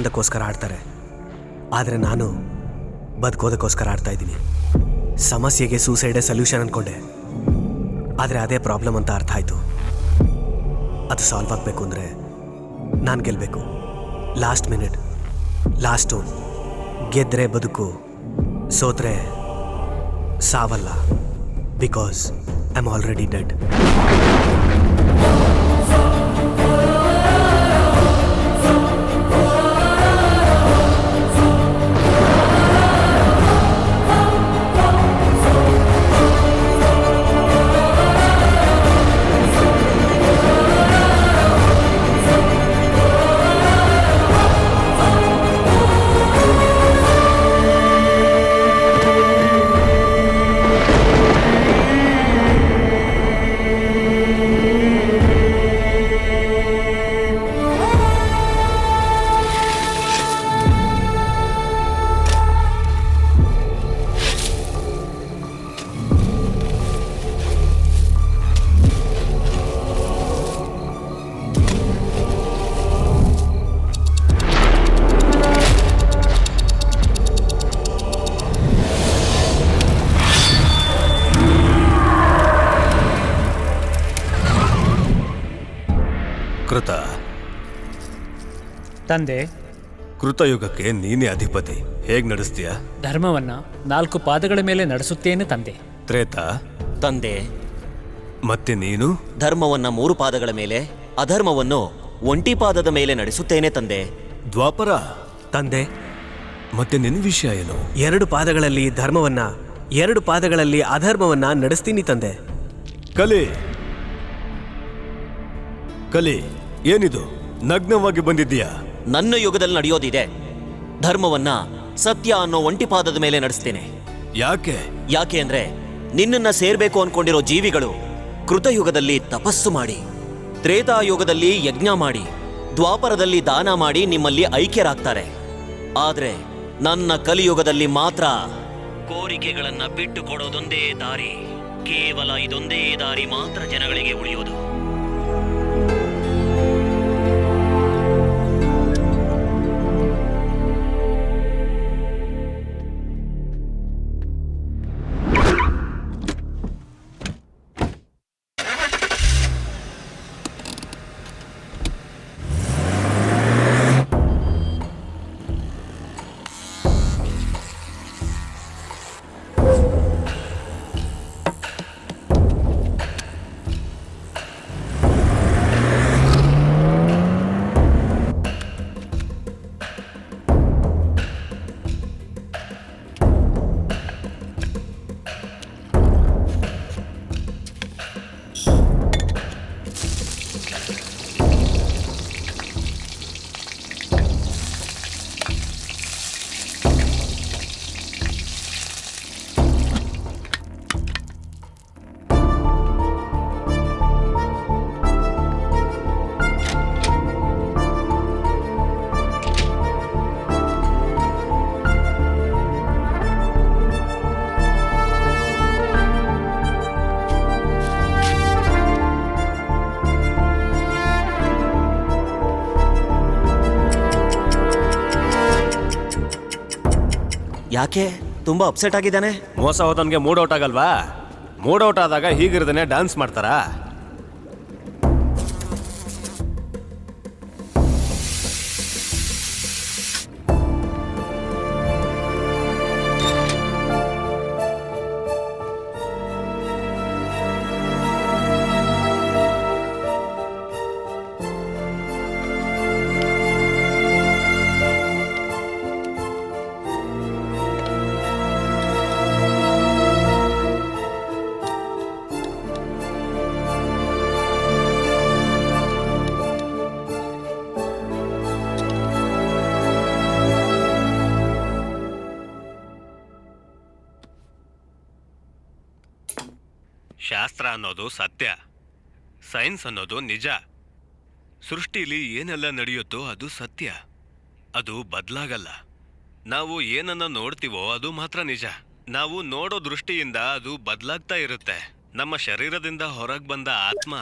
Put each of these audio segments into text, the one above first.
ಆನಂದಕ್ಕೋಸ್ಕರ ಆಡ್ತಾರೆ, ಆದರೆ ನಾನು ಬದುಕೋದಕ್ಕೋಸ್ಕರ ಆಡ್ತಾ ಇದ್ದೀನಿ. ಸಮಸ್ಯೆಗೆ ಸೂಸೈಡೇ ಸೊಲ್ಯೂಷನ್ ಅಂದ್ಕೊಂಡೆ, ಆದರೆ ಅದೇ ಪ್ರಾಬ್ಲಮ್ ಅಂತ ಅರ್ಥ ಆಯಿತು. ಅದು ಸಾಲ್ವ್ ಆಗಬೇಕು ಅಂದರೆ ನಾನು ಗೆಲ್ಲಬೇಕು. Last minute, last tone. ಗೆದ್ದರೆ ಬದುಕು, ಸೋತ್ರೆ ಸಾವಲ್ಲ. Because I am already dead. ಕೃತ ತಂದೆ, ಕೃತಯುಗಕ್ಕೆ ನೀನೇ ಅಧಿಪತಿ. ಹೇಗ್ ನಡೆಸ್ತೀಯ? ಧರ್ಮವನ್ನ 4 ಪಾದಗಳ ಮೇಲೆ ನಡೆಸುತ್ತೇನೆ ತಂದೆ. ತ್ರೇತ ತಂದೆ, ಮತ್ತೆ ನೀನು? ಧರ್ಮವನ್ನ 3 ಪಾದಗಳ ಮೇಲೆ, ಅಧರ್ಮವನ್ನು 1 ಪಾದದ ಮೇಲೆ ನಡೆಸುತ್ತೇನೆ ತಂದೆ. ದ್ವಾಪರ ತಂದೆ, ಮತ್ತೆ ನಿನ್ನ ವಿಷಯ ಏನು? 2 ಪಾದಗಳಲ್ಲಿ ಧರ್ಮವನ್ನ, 2 ಪಾದಗಳಲ್ಲಿ ಅಧರ್ಮವನ್ನ ನಡೆಸ್ತೀನಿ ತಂದೆ. ಕಲಿ ಕಲಿ, ಏನಿದು? ನಗ್ನವಾಗಿ ಬಂದಿದ್ದೀಯಾ? ನನ್ನ ಯುಗದಲ್ಲಿ ನಡೆಯೋದಿದೆ. ಧರ್ಮವನ್ನ ಸತ್ಯ ಅನ್ನೋ 1 ಪಾದದ ಮೇಲೆ ನಡೆಸ್ತೇನೆ. ಯಾಕೆ ಅಂದ್ರೆ ನಿನ್ನನ್ನ ಸೇರ್ಬೇಕು ಅನ್ಕೊಂಡಿರೋ ಜೀವಿಗಳು ಕೃತಯುಗದಲ್ಲಿ ತಪಸ್ಸು ಮಾಡಿ, ತ್ರೇತಾಯುಗದಲ್ಲಿ ಯಜ್ಞ ಮಾಡಿ, ದ್ವಾಪರದಲ್ಲಿ ದಾನ ಮಾಡಿ ನಿಮ್ಮಲ್ಲಿ ಐಕ್ಯರಾಗ್ತಾರೆ. ಆದ್ರೆ ನನ್ನ ಕಲಿಯುಗದಲ್ಲಿ ಮಾತ್ರ ಕೋರಿಕೆಗಳನ್ನ ಬಿಟ್ಟು ಕೊಡೋದೊಂದೇ ದಾರಿ. ಕೇವಲ ಇದೊಂದೇ ದಾರಿ ಮಾತ್ರ ಜನಗಳಿಗೆ ಉಳಿಯೋದು. ಯಾಕೆ ತುಂಬಾ ಅಪ್ಸೆಟ್ ಆಗಿದ್ದಾನೆ? ಮೋಸ ಹೋದನ್ಗೆ ಮೂಡ್ ಔಟ್ ಆಗಲ್ವಾ? ಮೂಡ್ ಔಟ್ ಆದಾಗ ಹೀಗಿರ್ದೇನೆ ಡ್ಯಾನ್ಸ್ ಮಾಡ್ತಾರಾ? ಶಾಸ್ತ್ರ ಅನ್ನೋದು ಸತ್ಯ, ಸೈನ್ಸ್ ಅನ್ನೋದು ನಿಜ. ಸೃಷ್ಟಿಲಿ ಏನೆಲ್ಲ ನಡೆಯುತ್ತೋ ಅದು ಸತ್ಯ, ಅದು ಬದಲಾಗಲ್ಲ. ನಾವು ಏನನ್ನ ನೋಡ್ತೀವೋ ಅದು ಮಾತ್ರ ನಿಜ. ನಾವು ನೋಡೋ ದೃಷ್ಟಿಯಿಂದ ಅದು ಬದಲಾಗ್ತಾ ಇರುತ್ತೆ. ನಮ್ಮ ಶರೀರದಿಂದ ಹೊರಗೆ ಬಂದ ಆತ್ಮ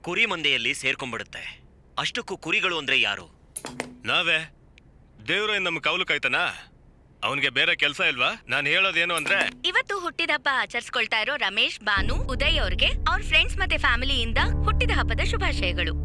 ಕುರಿ ಮಂದೆಯಲ್ಲಿ ಸೇರ್ಕೊಂಡ್ಬಿಡುತ್ತೆ. ಅಷ್ಟಕ್ಕೂ ಕುರಿಗಳು ಅಂದ್ರೆ ಯಾರು? ನಾವೇ. ದೇವ್ರು ಏನ್ ನಮ್ ಕೌಲು ಕಾಯ್ತಾನ? ಅವನ್ಗೆ ಬೇರೆ ಕೆಲಸ ಇಲ್ವಾ? ನಾನು ಹೇಳೋದೇನು ಅಂದ್ರೆ ಇವತ್ತು ಹುಟ್ಟಿದ ಹಬ್ಬ ಆಚರಿಸ್ಕೊಳ್ತಾ ಇರೋ ರಮೇಶ್, ಬಾನು, ಉದಯ್ ಅವ್ರಿಗೆ ಅವ್ರ ಫ್ರೆಂಡ್ಸ್ ಮತ್ತೆ ಫ್ಯಾಮಿಲಿಯಿಂದ ಹುಟ್ಟಿದ ಹಬ್ಬದ ಶುಭಾಶಯಗಳು.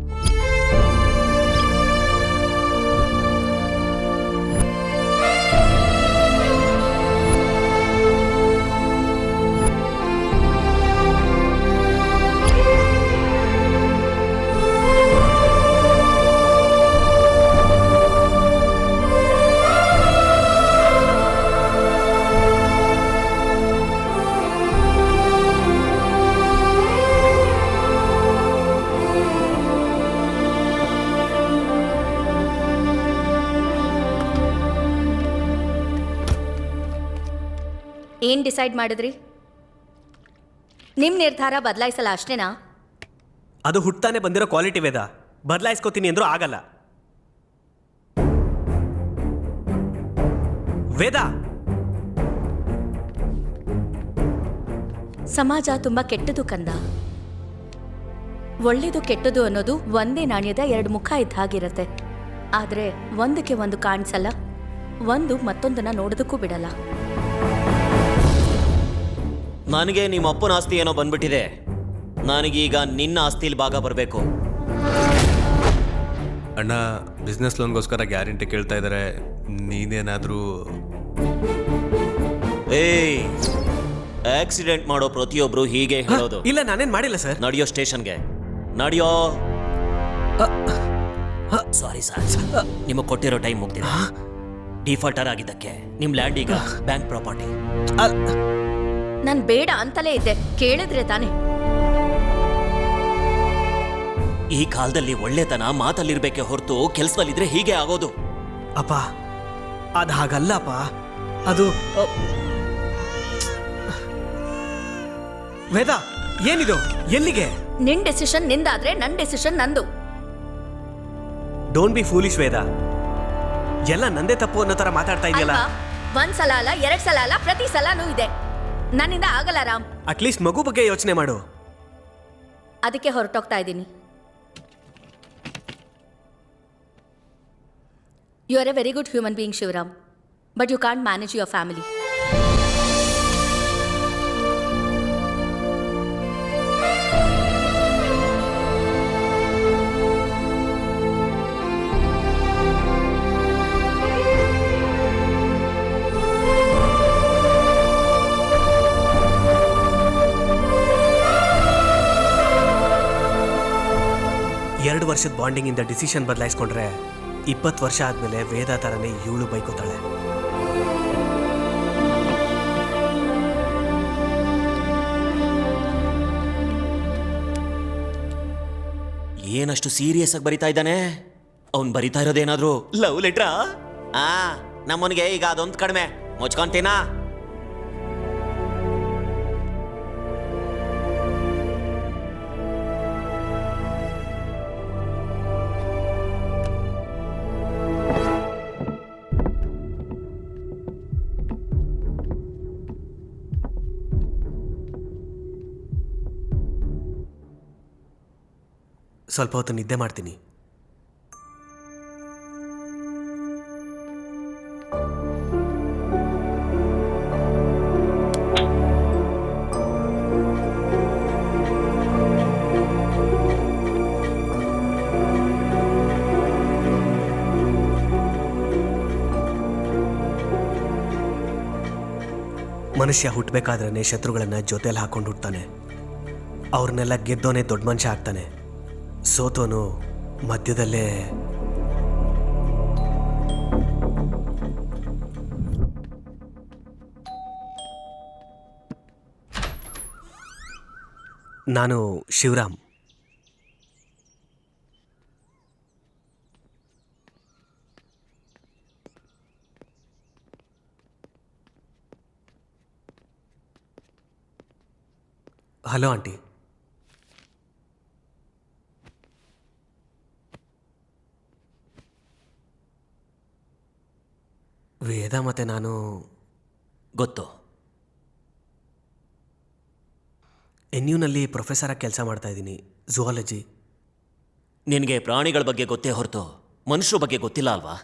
ಏನ್ ಡಿಸೈಡ್ ಮಾಡಿದ್ರಿ? ನಿಮ್ ನಿರ್ಧಾರ ಬದಲಾಯಿಸಲ್ಲ ಅಷ್ಟೇನಾ? ಅದು ಹುಟ್ಟಾನೆ ಬಂದಿರೋ ಕ್ವಾಲಿಟಿ ವೇದ. ಬದಲಾಯಿಸ್ಕೋತೀನಿ ಅಂದ್ರೂ ಆಗಲ್ಲ. ವೇದ, ಸಮಾಜ ತುಂಬಾ ಕೆಟ್ಟದು ಕಂದ. ಒಳ್ಳೇದು ಕೆಟ್ಟದು ಅನ್ನೋದು ಒಂದೇ ನಾಣ್ಯದ ಎರಡು ಮುಖ ಇದ್ದ ಹಾಗಿರತ್ತೆ. ಆದ್ರೆ ಒಂದಕ್ಕೆ ಒಂದು ಕಾಣಿಸಲ್ಲ, ಒಂದು ಮತ್ತೊಂದನ್ನ ನೋಡೋದಕ್ಕೂ ಬಿಡಲ್ಲ. ನನಗೆ ನಿಮ್ಮ ಅಪ್ಪನ ಆಸ್ತಿ ಏನೋ ಬಂದ್ಬಿಟ್ಟಿದೆ. ನನಗೀಗ ನಿನ್ನ ಆಸ್ತಿಲಿ ಭಾಗ ಬರಬೇಕು. ಅಣ್ಣ ಬಿಸ್ನೆಸ್ ಲೋನ್ಗೋಸ್ಕರ ಗ್ಯಾರಂಟಿ ಕೇಳ್ತಾ ಇದ್ದಾರೆ. ನೀನೇನಾದ್ರೂ ಏಯ್, ಆಕ್ಸಿಡೆಂಟ್ ಮಾಡೋ ಪ್ರತಿಯೊಬ್ರು ಹೀಗೆ ಹೇಳೋದು. ಇಲ್ಲ, ನಾನೇನ್ ಮಾಡಿಲ್ಲ ಸರ್. ನಡೆಯೋ ಸ್ಟೇಷನ್ಗೆ ನಡೆಯೋ. ಸಾರಿ ಸರ್, ನಿಮಗೆ ಕೊಟ್ಟಿರೋ ಟೈಮ್ ಮುಗ್ದಿದೆ. ಡಿಫಾಲ್ಟರ್ ಆಗಿದ್ದಕ್ಕೆ ನಿಮ್ ಲ್ಯಾಂಡ್ ಈಗ ಬ್ಯಾಂಕ್ ಪ್ರಾಪರ್ಟಿ. ನಾನ್ ಬೇಡ ಅಂತಲೇ ಇದ್ದೆ, ಕೇಳಿದ್ರೆ ತಾನೆ. ಈ ಕಾಲದಲ್ಲಿ ಒಳ್ಳೆತನ ಮಾತಲ್ಲಿರ್ಬೇಕೆ ಹೊರತು ಕೆಲ್ಸದಲ್ಲಿದ್ರೆ ಹೀಗೆ ಆಗೋದು. ಅಪ್ಪ, ಅದು ಹಾಗಲ್ಲಪ್ಪ. ಅದು ವೇದ, ಏನಿದು? ಎಲ್ಲಿಗೆ? ನಿನ್ ಡೆಸಿಷನ್ ನಿಂದಾದ್ರೆ ನನ್ ಡೆಸಿಷನ್ ನಂದು. ಡೋಂಟ್ ಬಿ ಫೂಲಿಶ್ ವೇದ. ಎಲ್ಲ ನಂದೇ ತಪ್ಪು ಅನ್ನೋ ತರ ಮಾತಾಡ್ತಾ ಇದೆಯಲ್ಲ. ಅಲ್ವಾ? ಒಂದ್ಸಲ ಅಲ್ಲ, ಎರಡ್ ಸಲ ಅಲ್ಲ, ಪ್ರತಿ ಸಲನೂ ಇದೆ. ನನ್ನಿಂದ ಆಗಲ್ಲ ರಾಮ್. ಅಟ್ಲೀಸ್ಟ್ ಮಗು ಬಗ್ಗೆ ಯೋಚನೆ ಮಾಡು. ಅದಕ್ಕೆ ಹೊರಟೋಗ್ತಾ ಇದ್ದೀನಿ. You are a very good human being Shivaram, but you can't manage your family. ಎರಡು ವರ್ಷದ ಬಾಂಡಿಂಗ್ ಇಂದ ಡಿಸಿಷನ್ ಬದಲಾಯಿಸ್ಕೊಂಡ್ರೆ 20 ವರ್ಷ ಆದ್ಮೇಲೆ ವೇದ ತರನೇ ಇವಳು ಬೈಕೋತಾಳೆ. ಏನಷ್ಟು ಸೀರಿಯಸ್ ಆಗಿ ಬರಿತಾ ಇದ್ದಾನೆ? ಅವ್ನು ಬರಿತಾ ಇರೋದೇನಾದ್ರೂ ಲವ್ ಲೆಟ್ರಾ? ನಮ್ಮನಿಗೆ ಈಗ ಅದೊಂದು ಕಡಿಮೆ. ಮುಚ್ಕೊಂತೀನಾ? ಸ್ವಲ್ಪ ಹೊತ್ತು ನಿದ್ದೆ ಮಾಡ್ತೀನಿ. ಮನುಷ್ಯ ಹುಟ್ಟಬೇಕಾದ್ರೆ ಶತ್ರುಗಳನ್ನ ಜೊತೆಲಿ ಹಾಕೊಂಡು ಹುಡ್ತಾನೆ. ಅವ್ರನ್ನೆಲ್ಲ ಗೆದ್ದೋನೆ ದೊಡ್ಡ ಮನುಷ್ಯ ಆಗ್ತಾನೆ. ಸೋತೋನು ಮಧ್ಯದಲ್ಲೇ ನಾನು ಶಿವರಾಮ್. Hello aunty. ವೇದ ಮತ್ತೆ ನಾನು ಗೊತ್ತು. NUನಲ್ಲಿ ಪ್ರೊಫೆಸರ್ ಆಗಿ ಕೆಲಸ ಮಾಡ್ತಾ ಇದ್ದೀನಿ, ಝುವಾಲಜಿ. ನಿನಗೆ ಪ್ರಾಣಿಗಳ ಬಗ್ಗೆ ಗೊತ್ತೇ ಹೊರತು ಮನುಷ್ಯರ ಬಗ್ಗೆ ಗೊತ್ತಿಲ್ಲ ಅಲ್ವಾ?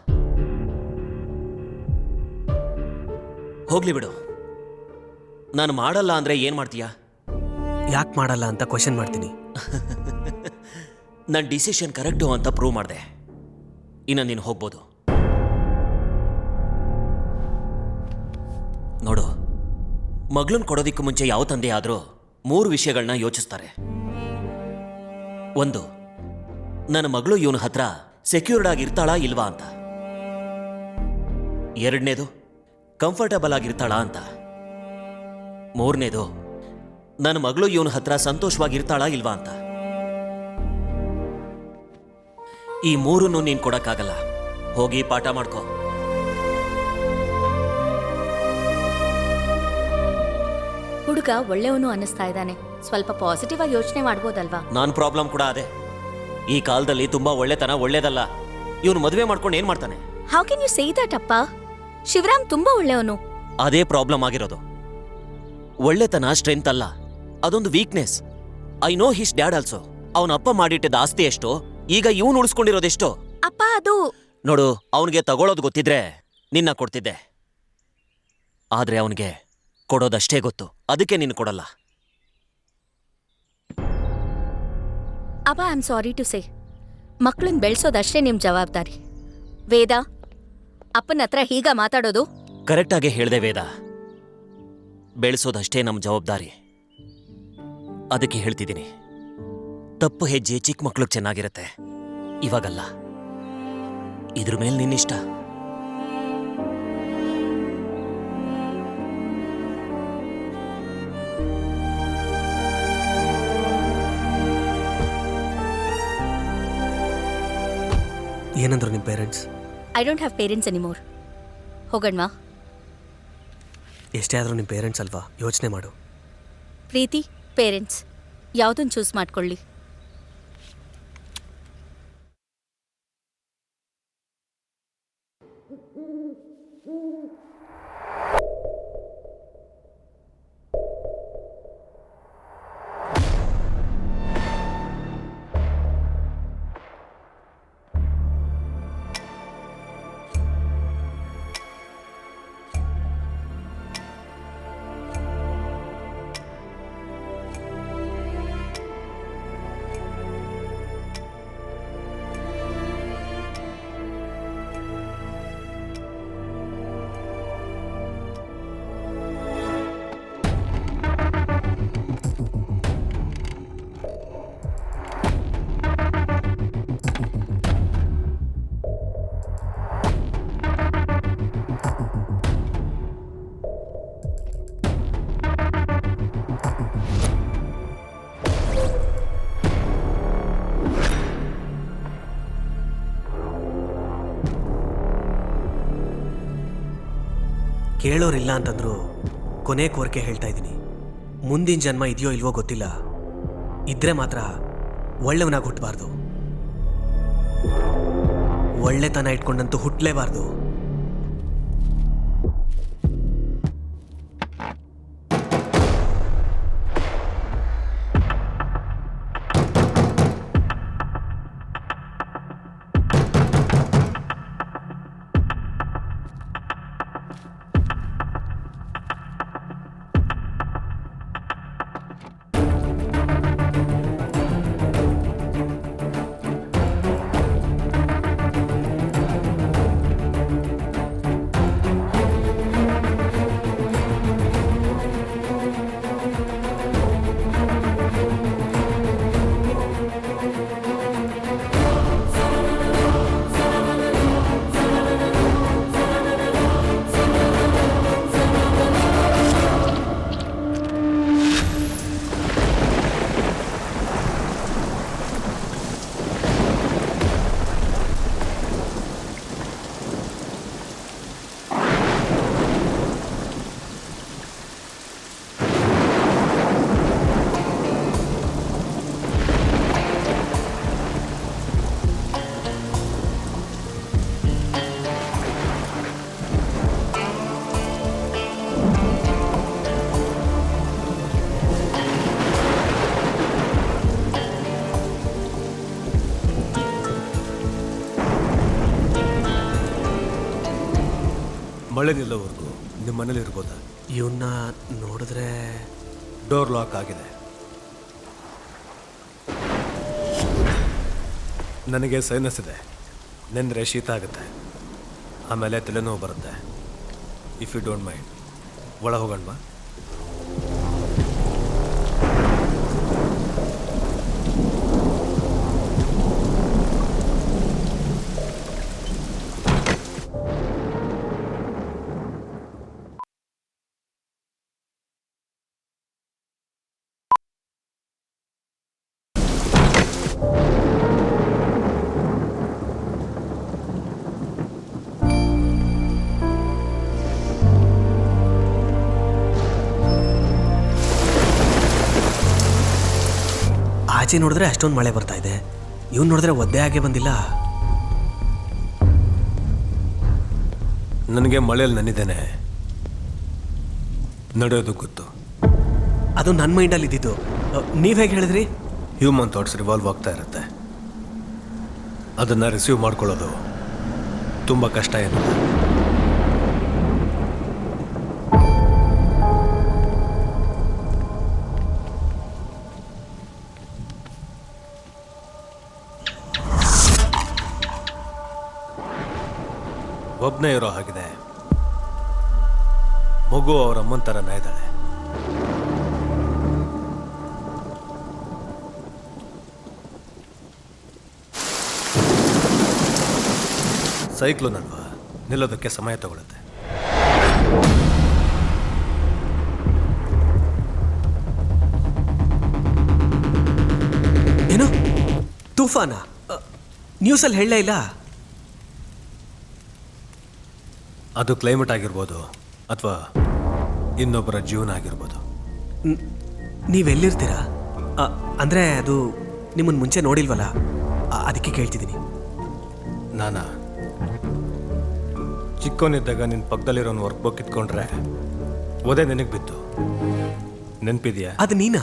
ಹೋಗ್ಲಿ ಬಿಡು. ನಾನು ಮಾಡಲ್ಲ ಅಂದ್ರೆ ಏನ್ ಮಾಡ್ತೀಯಾ? ಯಾಕೆ ಮಾಡಲ್ಲ ಅಂತ ಕ್ವಶನ್ ಮಾಡ್ತೀನಿ. ನನ್ನ ಡಿಸಿಷನ್ ಕರೆಕ್ಟು ಅಂತ ಪ್ರೂವ್ ಮಾಡಿದೆ. ಇನ್ನು ನೀನು ಹೋಗ್ಬೋದು. ನೋಡು, ಮಗಳನ್ನ ಕೊಡೋದಿಕ್ಕೂ ಮುಂಚೆ ಯಾವ ತಂದೆ ಆದರೂ 3 ವಿಷಯಗಳನ್ನ ಯೋಚಿಸ್ತಾರೆ. 1, ನನ್ನ ಮಗಳು ಇವನ ಹತ್ರ ಸೆಕ್ಯೂರ್ಡ್ ಆಗಿರ್ತಾಳಾ ಇಲ್ವಾ ಅಂತ. 2ನೇದು, ಕಂಫರ್ಟಬಲ್ ಆಗಿರ್ತಾಳಾ ಅಂತ. 3ನೇದು, ನನ್ನ ಮಗಳು ಇವನ ಹತ್ರ ಸಂತೋಷವಾಗಿರ್ತಾಳಾ ಇಲ್ವಾ ಅಂತ. ಈ 3 ನೀನು ಕೊಡಕ್ಕಾಗಲ್ಲ. ಹೋಗಿ ಪಾಠ ಮಾಡ್ಕೋ. ಹುಡುಗ ಒಳ್ಳೆಯವನು ಅನ್ನಿಸ್ತಾ ಇದ್ದಾನೆ. ಸ್ವಲ್ಪ ಪಾಸಿಟಿವ್ ಆಗಿ ಯೋಚನೆ ಮಾಡ್ಬೋದಲ್ವಾ? ನಾನು ಪ್ರಾಬ್ಲಮ್ ಕೂಡ ಅದೇ. ಈ ಕಾಲದಲ್ಲಿ ತುಂಬಾ ಒಳ್ಳೆತನ ಒಳ್ಳೇದಲ್ಲ. ಇವನು ಮದುವೆ ಮಾಡ್ಕೊಂಡು ಏನ್ ಮಾಡ್ತಾನೆ? How can you say that ಅಪ್ಪ? ಶಿವರಾಮ್ ತುಂಬಾ ಒಳ್ಳೆಯವನು. ಅದೇ ಪ್ರಾಬ್ಲಮ್ ಆಗಿರೋದು. ಒಳ್ಳೆತನ ಸ್ಟ್ರೆಂತ್ ಅಲ್ಲ, ಅದೊಂದು weakness. I know his dad also. ಅವನ ಅಪ್ಪ ಮಾಡಿಟ್ಟಿದ್ದ ಆಸ್ತಿ ಎಷ್ಟೋ, ಈಗ ಇವನು ಉಳಿಸ್ಕೊಂಡಿರೋದೆಷ್ಟೋ. ಅಪ್ಪ ಅದು ನೋಡು, ಅವನಿಗೆ ತಗೊಳ್ಳೋದು ಗೊತ್ತಿದ್ರೆ ನಿನ್ನ ಕೊಡ್ತಿದ್ದೆ. ಆದ್ರೆ ಅವನಿಗೆ ಕೊಡೋದಷ್ಟೇ ಗೊತ್ತು, ಅದಕ್ಕೆ ನೀನು ಕೊಡಲ್ಲ. ಅಪ್ಪ, I am sorry to say, ಮಕ್ಕಳನ್ನ ಬೆಳೆಸೋದಷ್ಟೇ ನಿಮ್ ಜವಾಬ್ದಾರಿ. ವೇದ, ಅಪ್ಪನ ಹತ್ರ ಹೀಗ ಮಾತಾಡೋದು? ಕರೆಕ್ಟಾಗೆ ಹೇಳ್ದೆ ವೇದ. ಬೆಳೆಸೋದಷ್ಟೇ ನಮ್ಮ ಜವಾಬ್ದಾರಿ. ಅದಕ್ಕೆ ಹೇಳ್ತಿದ್ದೀನಿ, ತಪ್ಪು ಹೆಜ್ಜೆ ಚಿಕ್ಕ ಮಕ್ಳಿಗೆ ಚೆನ್ನಾಗಿರುತ್ತೆ, ಇವಾಗಲ್ಲ. ಇದ್ರ ಮೇಲೆ ನಿನ್ನಿಷ್ಟ. ಏನಂದ್ರು ನಿಮ್ಮ parents? I don't have parents anymore. ಹೋಗಣ್ವಾ? ಎಷ್ಟೇ ಆದರೂ ನಿಮ್ಮ ಪೇರೆಂಟ್ಸ್ ಅಲ್ವಾ, ಯೋಚನೆ ಮಾಡು. ಪ್ರೀತಿ, ಪೇರೆಂಟ್ಸ್, ಯಾವುದನ್ನು ಚೂಸ್ ಮಾಡ್ಕೊಳ್ಳಿ. ಕೇಳೋರಿಲ್ಲ ಅಂತಂದ್ರು ಕೊನೆ ಕೋರಿಕೆ ಹೇಳ್ತಾ ಇದ್ದೀನಿ. ಮುಂದಿನ ಜನ್ಮ ಇದೆಯೋ ಇಲ್ವೋ ಗೊತ್ತಿಲ್ಲ, ಇದ್ರೆ ಮಾತ್ರ ಒಳ್ಳೆಯವನಾಗಿ ಹುಟ್ಟಬಾರ್ದು, ಒಳ್ಳೆತನ ಇಟ್ಕೊಂಡಂತೂ ಹುಟ್ಟಲೇಬಾರ್ದು. ಮಳೆ ನಿಲ್ಲೋವರೆಗೂ ನಿಮ್ಮ ಮನೇಲಿ ಇರ್ಬೋದಾ? ಇವನ್ನ ನೋಡಿದ್ರೆ ಡೋರ್ ಲಾಕ್ ಆಗಿದೆ. ನನಗೆ ಸೈನಸ್ ಇದೆ, ನೆಂದರೆ ಶೀತ ಆಗುತ್ತೆ, ಆಮೇಲೆ ತಲೆನೋವು ಬರುತ್ತೆ. ಇಫ್ ಯು ಡೋಂಟ್ ಮೈಂಡ್ ಒಳ ಹೋಗೋಣ ಬಾ. ಆಚೆ ನೋಡಿದ್ರೆ ಅಷ್ಟೊಂದು ಮಳೆ ಬರ್ತಾ ಇದೆ, ಇವ್ನು ನೋಡಿದ್ರೆ ಒದ್ದೆ ಆಗೇ ಬಂದಿಲ್ಲ. ನನಗೆ ಮಳೆಯಲ್ಲಿ ನೆನಿದ್ದೇನೆ, ನಡೆಯೋದು ಗೊತ್ತು. ಅದು ನನ್ನ ಮೈಂಡಲ್ಲಿ ಇದ್ದಿದ್ದು. ನೀವು ಹೇಗೆ ಹೇಳಿದ್ರಿ? ಹ್ಯೂಮನ್ ಥಾಟ್ಸ್ ರಿವಾಲ್ವ್ ಆಗ್ತಾ ಇರುತ್ತೆ, ಅದನ್ನು ರಿಸೀವ್ ಮಾಡ್ಕೊಳ್ಳೋದು ತುಂಬ ಕಷ್ಟ ಏನು. ಒಬ್ಬನೇ ಇರೋ ಹಾಗಿದೆ. ಮಗು ಅವರ ಅಮ್ಮನ ಥರನೇ ಇದ್ದಾಳೆ. ಸೈಕ್ಲೋನ್ ಅಲ್ವಾ, ನಿಲ್ಲೋದಕ್ಕೆ ಸಮಯ ತಗೊಳುತ್ತೆ. ಏನು ತೂಫಾನ? ನ್ಯೂಸಲ್ಲಿ ಹೇಳಲೇ ಇಲ್ಲ. ಅದು ಕ್ಲೈಮೇಟ್ ಆಗಿರ್ಬೋದು ಅಥವಾ ಇನ್ನೊಬ್ಬರ ಜೀವನ ಆಗಿರ್ಬೋದು. ನೀವೆಲ್ಲಿರ್ತೀರಾ? ಅಂದರೆ ಅದು ನಿಮ್ಮನ್ನು ಮುಂಚೆ ನೋಡಿಲ್ವಲ್ಲ, ಅದಕ್ಕೆ ಕೇಳ್ತಿದ್ದೀನಿ. ನಾನಾ ಚಿಕ್ಕವನಿದ್ದಾಗ ನಿನ್ನ ಪಕ್ಕದಲ್ಲಿರೋನು ವರ್ಕ್ ಬುಕ್ ಇಟ್ಕೊಂಡ್ರೆ ಓದೇ ನಿನಗೆ ಬಿತ್ತು, ನೆನಪಿದೆಯಾ? ಅದು ನೀನಾ?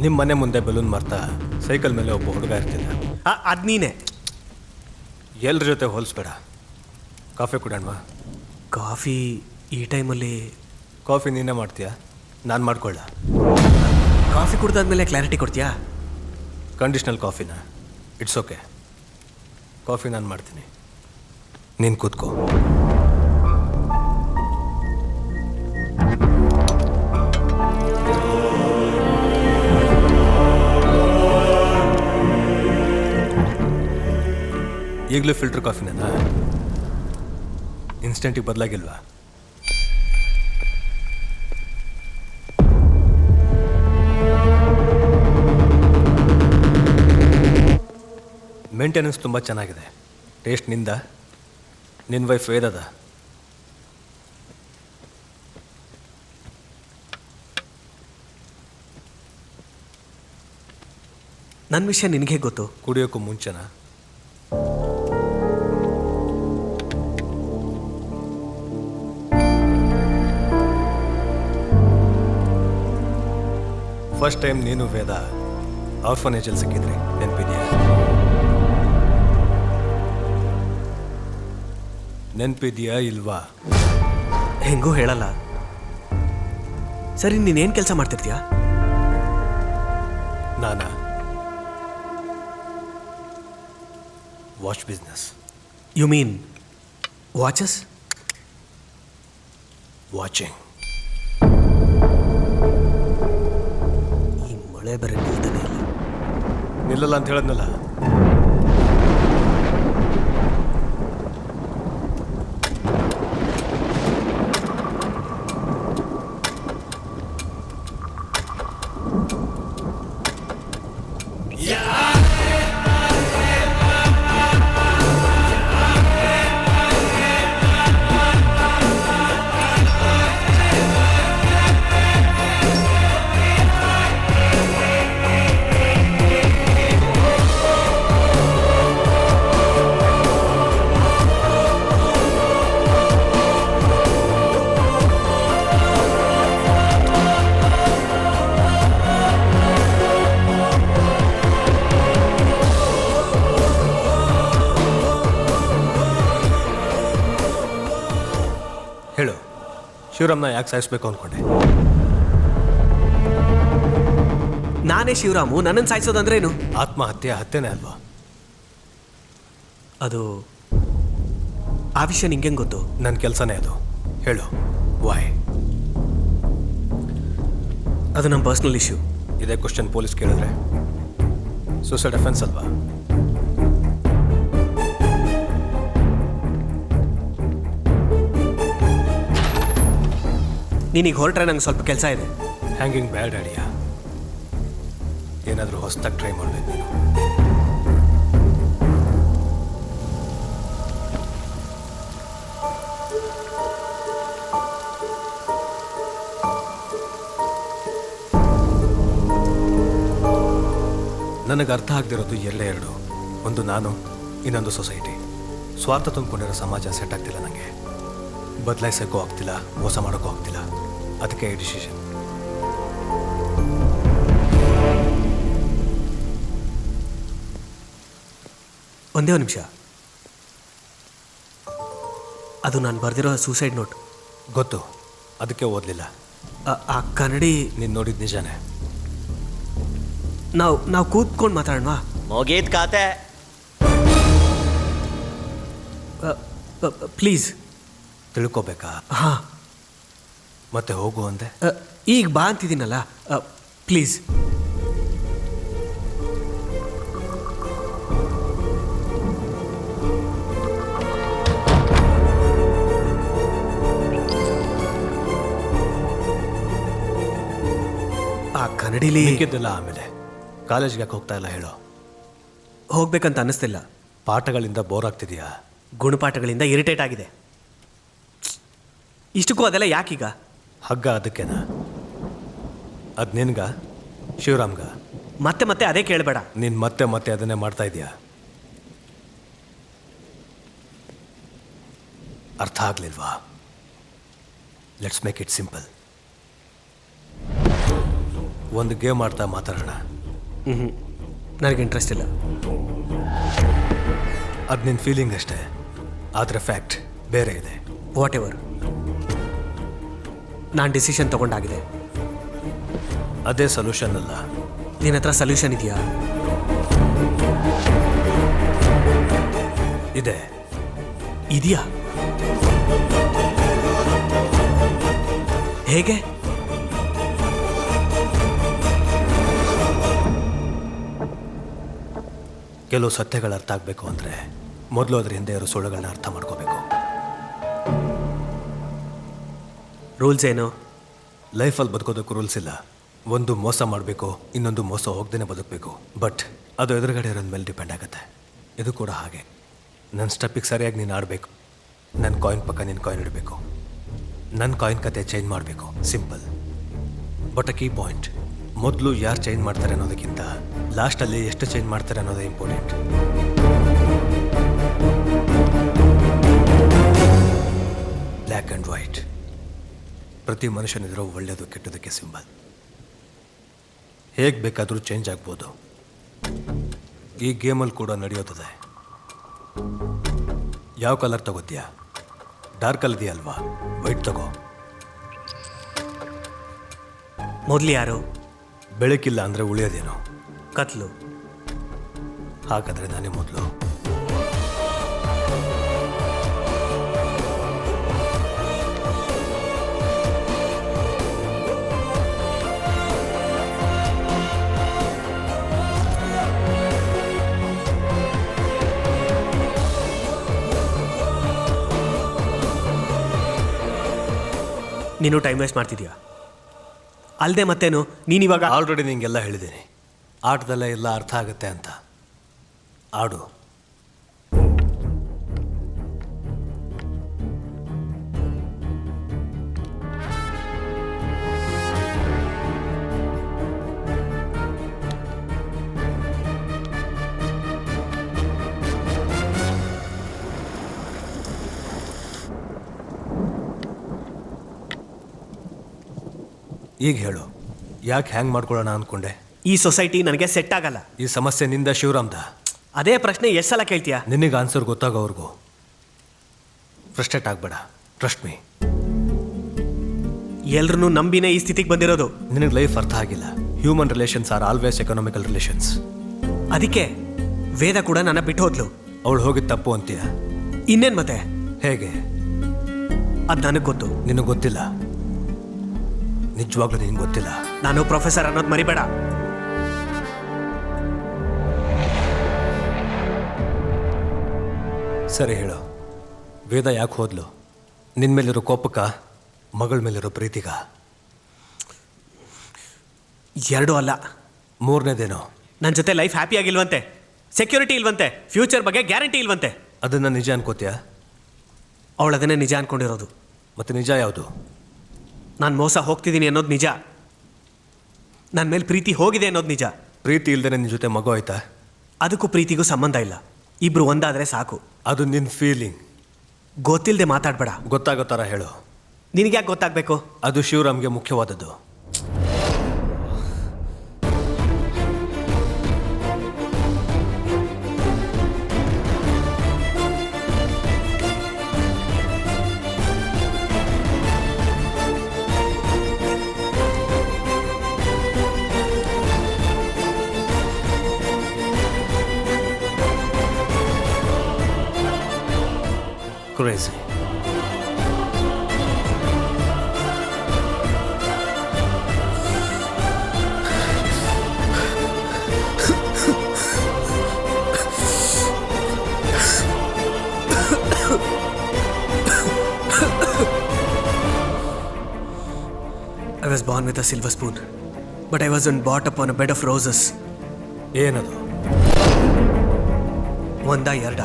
ನಿಮ್ಮ ಮನೆ ಮುಂದೆ ಬೆಲೂನ್ ಮಾರ್ತಾ ಸೈಕಲ್ ಮೇಲೆ ಒಬ್ಬ ಹುಡುಗ ಇರ್ತಿದ್ದ. ಅದು ನೀನೇ. ಎಲ್ಲರ ಜೊತೆ ಹೋಲಿಸ್ಬೇಡ. ಕಾಫಿ ಕುಡೋಣವಾ? ಕಾಫಿ ಈ ಟೈಮಲ್ಲಿ? ಕಾಫಿ ನೀನೇ ಮಾಡ್ತೀಯಾ, ನಾನು ಮಾಡ್ಕೊಳ್ಳ? ಕಾಫಿ ಕುಡ್ದಾದ್ಮೇಲೆ ಕ್ಲಾರಿಟಿ ಕೊಡ್ತೀಯಾ? ಕಂಡೀಷ್ನಲ್ ಕಾಫಿನ? ಇಟ್ಸ್ ಓಕೆ, ಕಾಫಿ ನಾನು ಮಾಡ್ತೀನಿ, ನೀನು ಕೂತ್ಕೋ. ಈಗಲೂ ಫಿಲ್ಟರ್ ಕಾಫಿನೇನಾ? ಇನ್ಸ್ಟೆಂಟಿಗೆ ಬದಲಾಗಿಲ್ವಾ? ಮೇಂಟೆನೆನ್ಸ್ ತುಂಬ ಚೆನ್ನಾಗಿದೆ. ಟೇಸ್ಟ್ ನಿಂದ? ನಿನ್ನ ವೈಫ್ ವೇದದ? ನನ್ನ ವಿಷಯ ನಿನಗೆ ಗೊತ್ತು. ಕುಡಿಯೋಕ್ಕೂ ಮುಂಚೆನಾ? ಫಸ್ಟ್ ಟೈಮ್ ನೀನು ವೇದ ಆರ್ಫನೇಜಲ್ಲಿ ಸಿಕ್ಕಿದ್ರಿ, ನೆನಪಿದೆಯಾ? ನೆನಪಿದೆಯಾ ಇಲ್ವಾ? ಹೆಂಗೂ ಹೇಳಲ್ಲ. ಸರಿ, ನೀನೇನು ಕೆಲಸ ಮಾಡ್ತಿರ್ತೀಯಾ? ನಾನಾ watch business. You mean watches? Watching. ಈ ಮಳೆ ಬೇರೆ ನಿಲ್ತಾನೆ ಇಲ್ಲ. ನಿಲ್ಲಲ್ಲ ಅಂತ ಹೇಳಿದ್ನಲ್ಲ. ಶಿವರಾಮ್ನ ಯಾಕೆ ಸಾಯಿಸ್ಬೇಕು ಅಂದ್ಕೊಂಡೆ? ನಾನೇ ಶಿವರಾಮು, ನನ್ನನ್ನು ಸಾಯಿಸೋದಂದ್ರೇನು? ಆತ್ಮಹತ್ಯೆ ಹತ್ಯೆನೇ ಅಲ್ವಾ? ಅದು ಆ ವಿಷಯ ನಿಂಗೆ ಗೊತ್ತು? ನನ್ನ ಕೆಲಸನೇ ಅದು. ಹೇಳು, ವಾಯ್? ಅದು ನಮ್ಮ ಪರ್ಸ್ನಲ್ ಇಶ್ಯೂ. ಇದೇ ಕ್ವಶನ್ ಪೊಲೀಸ್ ಕೇಳಿದ್ರೆ ಸೂಸೈಡ್ ಅಫೆನ್ಸ್ ಅಲ್ವಾ? ನೀನೀಗ ಹೊರಟ್ರೆ ನಂಗೆ ಸ್ವಲ್ಪ ಕೆಲಸ ಇದೆ. ಹ್ಯಾಂಗಿಂಗ್ ಬ್ಯಾಡ್ ಐಡಿಯಾ. ಏನಾದರೂ ಹೊಸದಾಗಿ ಟ್ರೈ ಮಾಡಬೇಕು ನೀನು. ನನಗೆ ಅರ್ಥ ಆಗದಿರೋದು ಎರಡು. ಒಂದು ನಾನು, ಇನ್ನೊಂದು ಸೊಸೈಟಿ. ಸ್ವಾರ್ಥ ತುಂಬಿಕೊಂಡಿರೋ ಸಮಾಜ ಸೆಟ್ ಆಗ್ತಿಲ್ಲ ನನಗೆ. ಬದಲಾಯಿಸೋಕ್ಕೂ ಆಗ್ತಿಲ್ಲ, ಮೋಸ ಮಾಡೋಕ್ಕೂ ಆಗ್ತಿಲ್ಲ. ಅದಕ್ಕೆ ಈ ಡಿಸಿಷನ್. ಒಂದೇ ಒಂದು ನಿಮಿಷ. ಅದು ನಾನು ಬರೆದಿರೋ ಸೂಸೈಡ್ ನೋಟ್. ಗೊತ್ತು, ಅದಕ್ಕೆ ಓದಲಿಲ್ಲ. ಆ ಕನ್ನಡಿ ನೀನು ನೋಡಿದ ನಿಜಾನೇ? ನಾವು ಕೂತ್ಕೊಂಡು ಮಾತಾಡೋಣವಾ? ಮುಗೀತ್ ಖಾತೆ. ಪ್ಲೀಸ್. ತಿಳ್ಕೊಬೇಕಾ? ಹಾಂ. ಮತ್ತೆ ಹೋಗು ಅಂದೆ. ಈಗ ಬಾ ಅಂತಿದ್ದೀನಲ್ಲ, ಪ್ಲೀಸ್. ಆ ಕನ್ನಡಿಲಿ ಮಿಕ್ಕಿದ್ದೆಲ್ಲ ಆಮೇಲೆ. ಕಾಲೇಜ್ಗೆ ಯಾಕೆ ಹೋಗ್ತಾ ಇಲ್ಲ ಹೇಳೋ? ಹೋಗ್ಬೇಕಂತ ಅನ್ನಿಸ್ತಿಲ್ಲ. ಪಾಠಗಳಿಂದ ಬೋರ್ ಆಗ್ತಿದೆಯಾ? ಗುಣಪಾಠಗಳಿಂದ ಇರಿಟೇಟ್ ಆಗಿದೆ. ಇಷ್ಟಕ್ಕೂ ಅದೆಲ್ಲ ಯಾಕೀಗ? ಹಗ್ಗ ಅದಕ್ಕೇನಾ? ಅದು ನಿನ್ಗ, ಶಿವರಾಮ್ಗ? ಮತ್ತೆ ಮತ್ತೆ ಅದೇ ಕೇಳಬೇಡ. ನೀನು ಮತ್ತೆ ಮತ್ತೆ ಅದನ್ನೇ ಮಾಡ್ತಾ ಇದೀಯಾ? ಅರ್ಥ ಆಗ್ಲಿಲ್ವಾ? Let's make it simple. ಒಂದು ಗೇಮ್ ಆಡ್ತಾ ಮಾತಾಡೋಣ. ನನಗೆ ಇಂಟ್ರೆಸ್ಟ್ ಇಲ್ಲ. ಅದು ನಿನ್ನ ಫೀಲಿಂಗ್ ಅಷ್ಟೇ, ಆದರೆ ಫ್ಯಾಕ್ಟ್ ಬೇರೆ ಇದೆ. ವಾಟ್ ಎವರ್, ನಾನು ಡಿಸಿಷನ್ ತಗೊಂಡಾಗಿದೆ. ಅದೇ ಸೊಲ್ಯೂಷನ್ ಅಲ್ಲ. ನಿನ್ನ ಹತ್ರ ಸೊಲ್ಯೂಷನ್ ಇದೆಯಾ? ಇದೆ. ಇದೆಯಾ? ಹೇಗೆ? ಕೆಲವು ಸತ್ಯಗಳು ಅರ್ಥ ಆಗಬೇಕು ಅಂದರೆ ಮೊದಲು ಅದ್ರ ಹಿಂದೆ ಇರೋ ಸುಳ್ಳುಗಳನ್ನ ಅರ್ಥ ಮಾಡ್ಕೋಬೇಕು. ರೂಲ್ಸ್ ಏನು? ಲೈಫಲ್ಲಿ ಬದುಕೋದಕ್ಕೂ ರೂಲ್ಸ್ ಇಲ್ಲ. ಒಂದು ಮೋಸ ಮಾಡಬೇಕು, ಇನ್ನೊಂದು ಮೋಸ ಹೋಗ್ದೇನೆ ಬದುಕಬೇಕು. ಬಟ್ ಅದು ಎದುರುಗಡೆ ಇರೋದ ಮೇಲೆ ಡಿಪೆಂಡ್ ಆಗುತ್ತೆ. ಇದು ಕೂಡ ಹಾಗೆ. ನನ್ನ ಸ್ಟೆಪ್ಪಿಗೆ ಸರಿಯಾಗಿ ನೀನು ಆಡಬೇಕು. ನನ್ನ ಕಾಯಿನ್ ಪಕ್ಕ ನಿನ್ನ ಕಾಯಿನ್ ಇಡಬೇಕು. ನನ್ನ ಕಾಯಿನ್ ಕತೆ ಚೇಂಜ್ ಮಾಡಬೇಕು. Simple. But a key point, ಮೊದಲು ಯಾರು ಚೇಂಜ್ ಮಾಡ್ತಾರೆ ಅನ್ನೋದಕ್ಕಿಂತ ಲಾಸ್ಟಲ್ಲಿ ಎಷ್ಟು ಚೇಂಜ್ ಮಾಡ್ತಾರೆ ಅನ್ನೋದೇ ಇಂಪಾರ್ಟೆಂಟ್. Black and white. ಪ್ರತಿ ಮನುಷ್ಯನಿದ್ರೂ ಒಳ್ಳೆಯದು ಕೆಟ್ಟದಕ್ಕೆ ಸಿಂಬಲ್. ಹೇಗೆ ಬೇಕಾದರೂ ಚೇಂಜ್ ಆಗ್ಬೋದು. ಈ ಗೇಮಲ್ಲಿ ಕೂಡ ನಡೆಯೋದಿದೆ. ಯಾವ ಕಲರ್ ತಗೋತೀಯಾ? ಡಾರ್ಕ್ ಕಲರ್ ಅಲ್ವಾ? ವೈಟ್ ತಗೋ. ಮೊದಲು ಯಾರು? ಬೆಳಕಿಲ್ಲ ಅಂದರೆ ಉಳಿಯೋದೇನು? ಕತ್ಲು. ಹಾಗಾದರೆ ನಾನೇ ಮೊದಲು. ನೀನು ಟೈಮ್ ವೇಸ್ಟ್ ಮಾಡ್ತಿದ್ಯಾ? ಅಲ್ಲದೆ ಮತ್ತೇನು? ನೀನಿವಾಗ ಆಲ್ರೆಡಿ ನಿಂಗೆಲ್ಲ ಹೇಳಿದ್ದೀನಿ. ಆಟದಲ್ಲೇ ಎಲ್ಲ ಅರ್ಥ ಆಗುತ್ತೆ ಅಂತ. ಆಡು. ಈಗ ಹೇಳು, ಯಾಕೆ ಹ್ಯಾಂಗ್ ಮಾಡ್ಕೊಳ್ಳೋಣ ಅಂದ್ಕೊಂಡೆ? ಈ ಸೊಸೈಟಿ ನನಗೆ ಸೆಟ್ ಆಗಲ್ಲ. ಈ ಸಮಸ್ಯೆ ನಿಂದ ಶಿವರಾಮ್ದ? ಅದೇ ಪ್ರಶ್ನೆ ಎಷ್ಟು ಸಲ ಕೇಳ್ತೀಯಾ? ನಿನಗೆ ಆನ್ಸರ್ ಗೊತ್ತಾಗೋವರೆಗೂ ಫ್ರಸ್ಟ್ರೇಟ್ ಆಗಬೇಡ. Trust me. ಎಲ್ರನ್ನೂ ನಂಬಿನೇ ಈ ಸ್ಥಿತಿಗೆ ಬಂದಿರೋದು. ನಿನಗೆ ಲೈಫ್ ಅರ್ಥ ಆಗಿಲ್ಲ. Human relations are always economical relations. ಅದಕ್ಕೆ ವೇದ ಕೂಡ ನನ್ನ ಬಿಟ್ಟು ಹೋದ್ಲು. ಅವಳು ಹೋಗಿದ್ದು ತಪ್ಪು ಅಂತೀಯ? ಇನ್ನೇನ್ ಮತ್ತೆ? ಹೇಗೆ? ಅದು ನನಗೆ ಗೊತ್ತು. ನಿನಗೆ ಗೊತ್ತಿಲ್ಲ? ನಿಜವಾಗ್ಲೂ ನಿನಗೆ ಗೊತ್ತಿಲ್ಲ? ನಾನು ಪ್ರೊಫೆಸರ್ ಅನ್ನೋದು ಮರಿಬೇಡ. ಸರಿ ಹೇಳು, ವೇದ ಯಾಕೆ ಹೋದ್ಲು? ನಿನ್ನ ಮೇಲಿರೋ ಕೋಪಕ್ಕ, ಮಗಳ ಮೇಲಿರೋ ಪ್ರೀತಿಗ? ಎರಡೂ ಅಲ್ಲ. ಮೂರನೇದೇನೋ? ನನ್ನ ಜೊತೆ ಲೈಫ್ ಹ್ಯಾಪಿ ಆಗಿಲ್ವಂತೆ, ಸೆಕ್ಯೂರಿಟಿ ಇಲ್ವಂತೆ, ಫ್ಯೂಚರ್ ಬಗ್ಗೆ ಗ್ಯಾರಂಟಿ ಇಲ್ವಂತೆ. ಅದನ್ನು ನಿಜ ಅನ್ಕೋತೀಯ? ಅವಳು ಅದನ್ನೇ ನಿಜ ಅನ್ಕೊಂಡಿರೋದು. ಮತ್ತು ನಿಜ ಯಾವುದು? ನಾನು ಮೋಸ ಹೋಗ್ತಿದ್ದೀನಿ ಅನ್ನೋದು ನಿಜ. ನನ್ನ ಮೇಲೆ ಪ್ರೀತಿ ಹೋಗಿದೆ ಅನ್ನೋದು ನಿಜ. ಪ್ರೀತಿ ಇಲ್ದೇ ನಿನ್ನ ಜೊತೆ ಮಗು ಆಯ್ತಾ? ಅದಕ್ಕೂ ಪ್ರೀತಿಗೂ ಸಂಬಂಧ ಇಲ್ಲ. ಇಬ್ರು ಒಂದಾದರೆ ಸಾಕು. ಅದು ನಿನ್ನ ಫೀಲಿಂಗ್. ಗೊತ್ತಿಲ್ಲದೆ ಮಾತಾಡಬೇಡ. ಗೊತ್ತಾಗೋ ಥರ ಹೇಳು. ನಿನಗ್ಯಾಕೆ ಗೊತ್ತಾಗಬೇಕು? ಅದು ಶಿವರಾಮ್ಗೆ ಮುಖ್ಯವಾದದ್ದು. Crazy. I was born with a silver spoon, but I wasn't brought up on a bed of roses. ಏನದು? ಒಂದ ಎರಡ?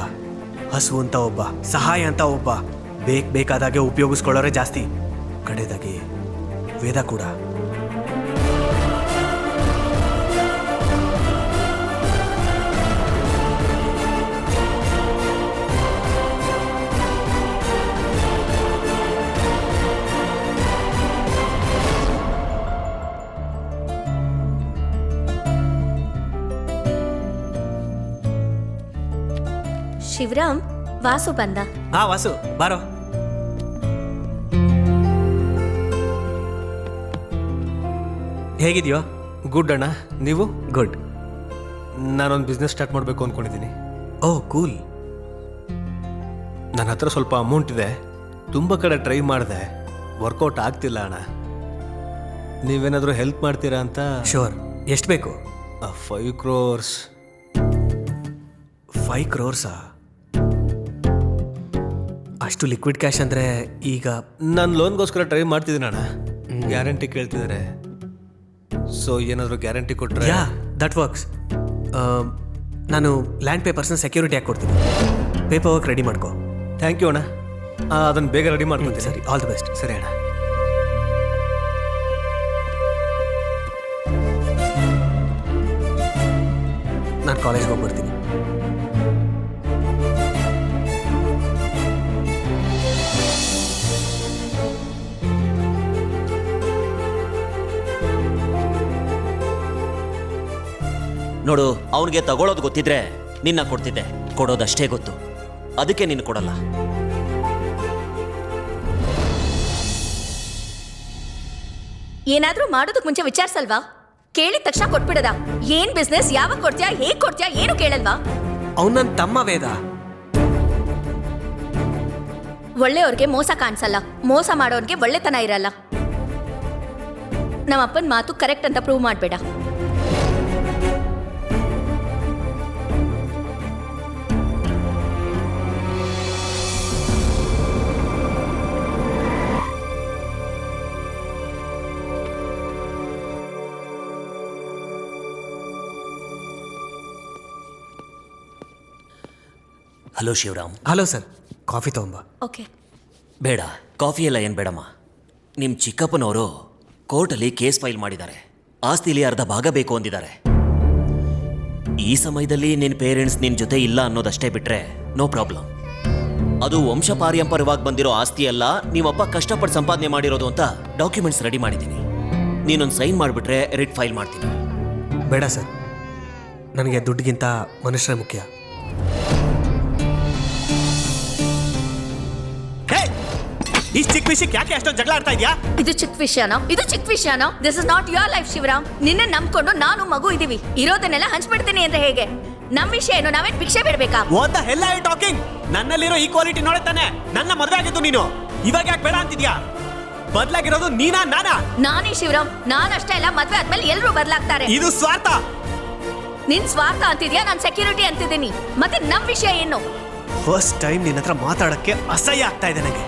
ಹಸು ಅಂತ ಒಬ್ಬ, ಸಹಾಯ ಅಂತ ಒಬ್ಬ, ಬೇಕಾದಾಗೆ ಉಪಯೋಗಿಸ್ಕೊಳ್ಳೋರೆ ಜಾಸ್ತಿ. ಕಡೆದಾಗಿ ವೇದ ಕೂಡ. ಶಿವರಾಮ್, ವಾಸು ಬಂದ. ಹಾ ವಾಸು, ಬಾರೋ. ಹೇಗಿದ್ಯೋ? ಗುಡ್ ಅಣ್ಣ. ನೀವು? ಗುಡ್. ನಾನೊಂದು ಬಿಸ್ನೆಸ್ ಸ್ಟಾರ್ಟ್ ಮಾಡಬೇಕು ಅಂದ್ಕೊಂಡಿದ್ದೀನಿ. ಓ ಕೂಲ್. ನನ್ನ ಹತ್ರ ಸ್ವಲ್ಪ ಅಮೌಂಟ್ ಇದೆ. ತುಂಬ ಕಡೆ ಟ್ರೈ ಮಾಡಿದೆ, ವರ್ಕೌಟ್ ಆಗ್ತಿಲ್ಲ ಅಣ್ಣ. ನೀವೇನಾದರೂ ಹೆಲ್ಪ್ ಮಾಡ್ತೀರಾ ಅಂತ. ಶೋರ್. ಎಷ್ಟು ಬೇಕು? 5 crores. 5 crores? ಅಷ್ಟು ಲಿಕ್ವಿಡ್ ಕ್ಯಾಶ್ ಅಂದರೆ ಈಗ ನಾನು ಲೋನ್ಗೋಸ್ಕರ ಟ್ರೈ ಮಾಡ್ತಿದ್ದೀನಿ ಅಣ್ಣ. ಗ್ಯಾರಂಟಿ ಕೇಳ್ತಿದ್ದಾರೆ. ಸೊ ಏನಾದರೂ ಗ್ಯಾರಂಟಿ ಕೊಟ್ಟರೆ? ಯಾ, ದಟ್ ವರ್ಕ್ಸ್. ನಾನು ಲ್ಯಾಂಡ್ ಪೇಪರ್ಸ್ನ ಸೆಕ್ಯೂರಿಟಿ ಆಗಿ ಕೊಡ್ತೀನಿ. ಪೇಪರ್ ವರ್ಕ್ ರೆಡಿ ಮಾಡ್ಕೋ. ಥ್ಯಾಂಕ್ ಯು ಅಣ್ಣ. ಅದನ್ನು ಬೇಗ ರೆಡಿ ಮಾಡ್ಕೊತೀನಿ. ಸರಿ, ಆಲ್ ದಿ ಬೆಸ್ಟ್. ಸರಿ ಅಣ್ಣ. ನಾನು ಕಾಲೇಜ್ಗೆ ಹೋಗಿ ಬರ್ತೀನಿ. ನೋಡು, ಅವನಿಗೆ ತಗೊಳ್ಳೋದು ಗೊತ್ತಿದ್ರೆ ನಿನ್ನ ಕೊಡ್ತಿದ್ದೆ. ಕೊಡೋದಷ್ಟೇ ಗೊತ್ತು, ಅದಕ್ಕೆ ನೀನು ಕೊಡಲ್ಲ. ಏನಾದ್ರೂ ಮಾಡೋದಕ್ಕೆ ಮುಂಚೆ ವಿಚಾರಿಸಲ್ವಾ? ಕೇಳಿದ ತಕ್ಷಣ ಕೊಟ್ಬಿಡದ? ಏನ್ ಬಿಸ್ನೆಸ್, ಯಾವಾಗ ಕೊಡ್ತೀಯಾ, ಹೇಗ್ ಕೊಡ್ತೀಯಾ, ಏನು ಕೇಳಲ್ವಾ? ಅವ್ನು ನನ್ನ ತಮ್ಮ ವೇದ. ಒಳ್ಳೆಯವ್ರಿಗೆ ಮೋಸ ಕಾಣಿಸಲ್ಲ, ಮೋಸ ಮಾಡೋರ್ಗೆ ಒಳ್ಳೆತನ ಇರಲ್ಲ. ನಮ್ಮ ಅಪ್ಪನ ಮಾತು ಕರೆಕ್ಟ್ ಅಂತ ಪ್ರೂವ್ ಮಾಡಬೇಡ. Hello Shivaram. Hello sir, coffee ತಗೊಂಬ. ಓಕೆ. ಬೇಡ, ಕಾಫಿ ಎಲ್ಲ ಏನು ಬೇಡಮ್ಮ. ನಿಮ್ಮ ಚಿಕ್ಕಪ್ಪನವರು ಕೋರ್ಟಲ್ಲಿ ಕೇಸ್ ಫೈಲ್ ಮಾಡಿದ್ದಾರೆ. ಆಸ್ತಿಲಿ ಅರ್ಧ ಭಾಗ ಬೇಕು ಅಂದಿದ್ದಾರೆ. ಈ ಸಮಯದಲ್ಲಿ ನಿನ್ನ ಪೇರೆಂಟ್ಸ್ ನಿನ್ನ ಜೊತೆ ಇಲ್ಲ ಅನ್ನೋದಷ್ಟೇ ಬಿಟ್ರೆ ನೋ ಪ್ರಾಬ್ಲಮ್. ಅದು ವಂಶಪಾರಂಪರ್ಯವಾಗಿ ಬಂದಿರೋ ಆಸ್ತಿ ಅಲ್ಲ, ನಿಮ್ಮಪ್ಪ ಕಷ್ಟಪಟ್ಟು ಸಂಪಾದನೆ ಮಾಡಿರೋದು ಅಂತ ಡಾಕ್ಯುಮೆಂಟ್ಸ್ ರೆಡಿ ಮಾಡಿದ್ದೀನಿ. ನೀನೊಂದು ಸೈನ್ ಮಾಡಿಬಿಟ್ರೆ ರಿಟ್ ಫೈಲ್ ಮಾಡ್ತೀನಿ. ಬೇಡ ಸರ್, ನನಗೆ ದುಡ್ಡಿಗಿಂತ ಮನುಷ್ಯರೇ ಮುಖ್ಯ. ಈ ಚಿಕ್ಕ ವಿಷಯಕ್ಕೆ ಯಾಕೆ ಅಷ್ಟೊಂದು ಜಗಳ ಆಡ್ತಾ ಇದೆಯಾ? ಇದು ಚಿಕ್ಕ ವಿಷಯನೋ? This is not your life Shivaram. ನಿನ್ನೆ ನಂಬ್ಕೊಂಡು ನಾನು ಮಗು ಇದೀವಿ, ಇರೋದನ್ನೆಲ್ಲ ಹಂಚ್ಬಿಡ್ತೀನಿ ಅಂದ್ರೆ ಹೇಗೆ? ನಮ್ ವಿಷಯ ಏನು? ನಾವೇನ್ ಭಿಕ್ಷೆ ಬಿಡ್ಬೇಕಾ? What the hell are you talking? ನನ್ನಲ್ಲಿರೋ ಈಕ್ವಾಲಿಟಿ ನೋಡುತ್ತಾನೆ. ನನ್ನ ಮದುವೆ ಆಗಿದ್ದು ನೀನು, ಇವಾಗ ಯಾಕೆ ಬೇಡ ಅಂತಿದ್ಯಾ? ಬದಲಾಗಿರೋದು ನೀನಾ ನಾನಾ? ನಾನೇ ಶಿವರಾಮ್. ನಾನಷ್ಟೇ ಅಲ್ಲ, ಮದ್ವೆ ಆದ್ಮೇಲೆ ಎಲ್ಲರೂ ಬದಲಾಗ್ತಾರೆ. ಇದು ಸ್ವಾರ್ಥ. ನಿನ್ ಸ್ವಾರ್ಥ ಅಂತಿದ್ಯಾ, ನಾನ್ ಸೆಕ್ಯೂರಿಟಿ ಅಂತಿದ್ದೀನಿ. ಮತ್ತೆ ನಮ್ ವಿಷಯ ಏನು? ಫಸ್ಟ್ ಟೈಮ್ ನಿನ್ನ ಹತ್ರ ಮಾತಾಡಕ್ಕೆ ಅಸಹ್ಯ ಆಗ್ತಾ ಇದೆ ನನಗೆ.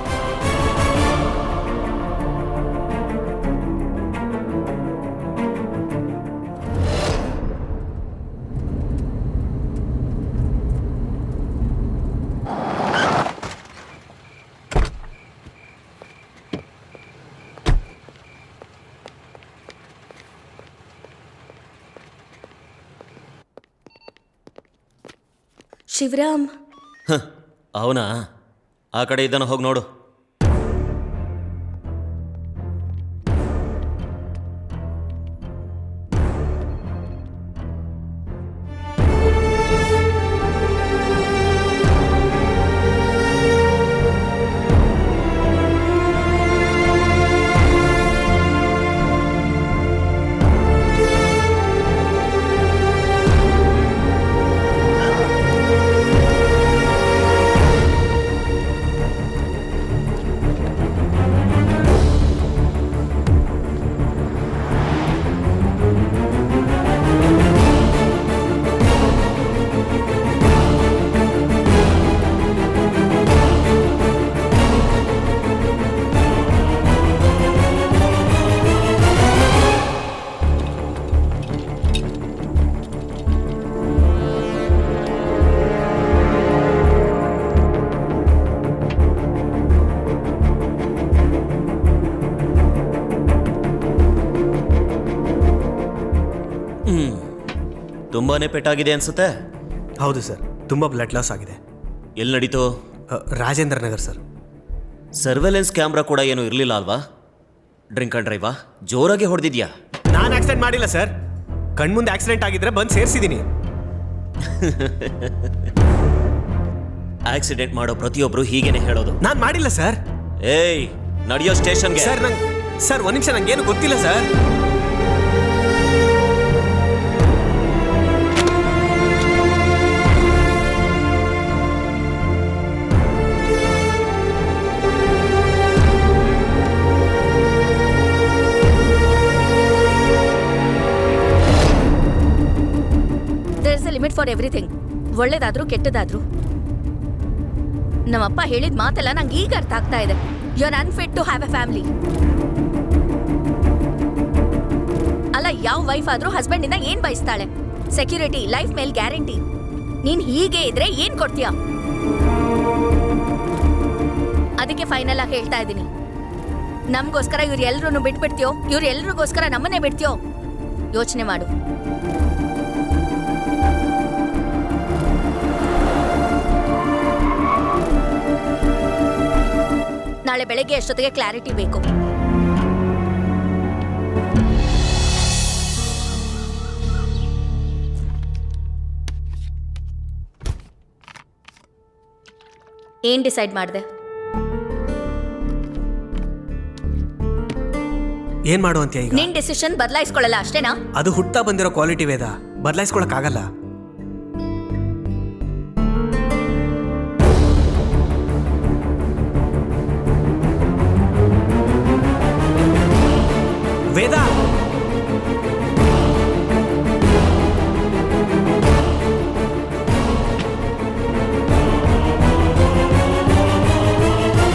ಶಿವರಾಮ್, ಅವನಾ? ಆ ಕಡೆ ಇದ್ದಾನ, ಹೋಗಿ ನೋಡು. ತುಂಬಾನೇ ಪೆಟ್ಟಾಗಿದೆ ಅನ್ಸುತ್ತೆ. ಹೌದು ಸರ್, ತುಂಬಾ ಬ್ಲಡ್ ಲಾಸ್ ಆಗಿದೆ. ಎಲ್ಲಿ ನಡೀತು? Rajendra Nagar sir. Surveillance camera ಕೂಡ ಏನು ಇರಲಿಲ್ಲ ಅಲ್ವಾ? ಡ್ರಿಂಕ್ ಅಂಡ್ ಡ್ರೈವಾ? ಜೋರಾಗಿ ಹೊಡೆದಿದ್ಯಾ? ನಾನು ಆಕ್ಸಿಡೆಂಟ್ ಮಾಡಿಲ್ಲ ಸರ್. ಕಣ್ಮುಂದೆ ಆಕ್ಸಿಡೆಂಟ್ ಆಗಿದ್ರೆ ಬಂದು ಸೇರಿಸಿದ್ದೀನಿ. ಆಕ್ಸಿಡೆಂಟ್ ಮಾಡೋ ಪ್ರತಿಯೊಬ್ರು ಹೀಗೇನೆ ಹೇಳೋದು. ನಾನು ಮಾಡಿಲ್ಲ ಸರ್. ಏಯ್, ನಡೆಯೋ ಸ್ಟೇಷನ್ಗೆ. ಸರ್ ಒಂದು ನಿಮಿಷ, ನಂಗೇನು ಗೊತ್ತಿಲ್ಲ ಸರ್. Limit for everything. ಒಳ್ಳೇದಾದ್ರೂ ಕೆಟ್ಟದಾದ್ರೂ. ನಮ್ಮಪ್ಪ ಹೇಳಿದ ಮಾತೆಲ್ಲ ನಂಗೆ ಈಗ ಅರ್ಥ ಆಗ್ತಾ ಇದೆ. You are unfit to have a family. ಅಲ್ಲ, ಯಾವ ವೈಫ್ ಆದ್ರೂ ಹಸ್ಬೆಂಡ್ ಇಂದ ಏನ್ ಬಯಸ್ತಾಳೆ? ಸೆಕ್ಯೂರಿಟಿ, ಲೈಫ್ ಮೇಲ್ ಗ್ಯಾರಂಟಿ. ನೀನ್ ಹೀಗೆ ಇದ್ರೆ ಏನ್ ಕೊಡ್ತೀಯ? ಅದಕ್ಕೆ ಫೈನಲ್ ಆಗಿ ಹೇಳ್ತಾ ಇದ್ದೀನಿ, ನಮ್ಗೋಸ್ಕರ ಇವ್ರು ಎಲ್ರೂ ಬಿಟ್ಬಿಡ್ತೀಯೋ, ಇವ್ರು ಎಲ್ರಿಗೋಸ್ಕರ ನಮ್ಮನ್ನೇ ಬಿಡ್ತೀಯೋ? ಯೋಚನೆ ಮಾಡು. ನಾಳೆ ಬೆಳಗ್ಗೆ ಅಷ್ಟೊತ್ತಿಗೆ ಕ್ಲಾರಿಟಿ ಬೇಕು. ಏನ್ ಡಿಸೈಡ್ ಮಾಡಿದೆ? ಏನ್ ಮಾಡು ಅಂತೀಯ ಈಗ? ನಿನ್ ಡಿಸಿಷನ್ ಬದಲಾಯಿಸ್ಕೊಳ್ಳಲ್ಲ ಅಷ್ಟೇನಾ? ಅದು ಹುಟ್ಟಾ ಬಂದಿರೋ ಕ್ವಾಲಿಟಿ ವೇದ, ಬದಲಾಯಿಸ್ಕೊಳಕ್ ಆಗಲ್ಲ. ವೇದ,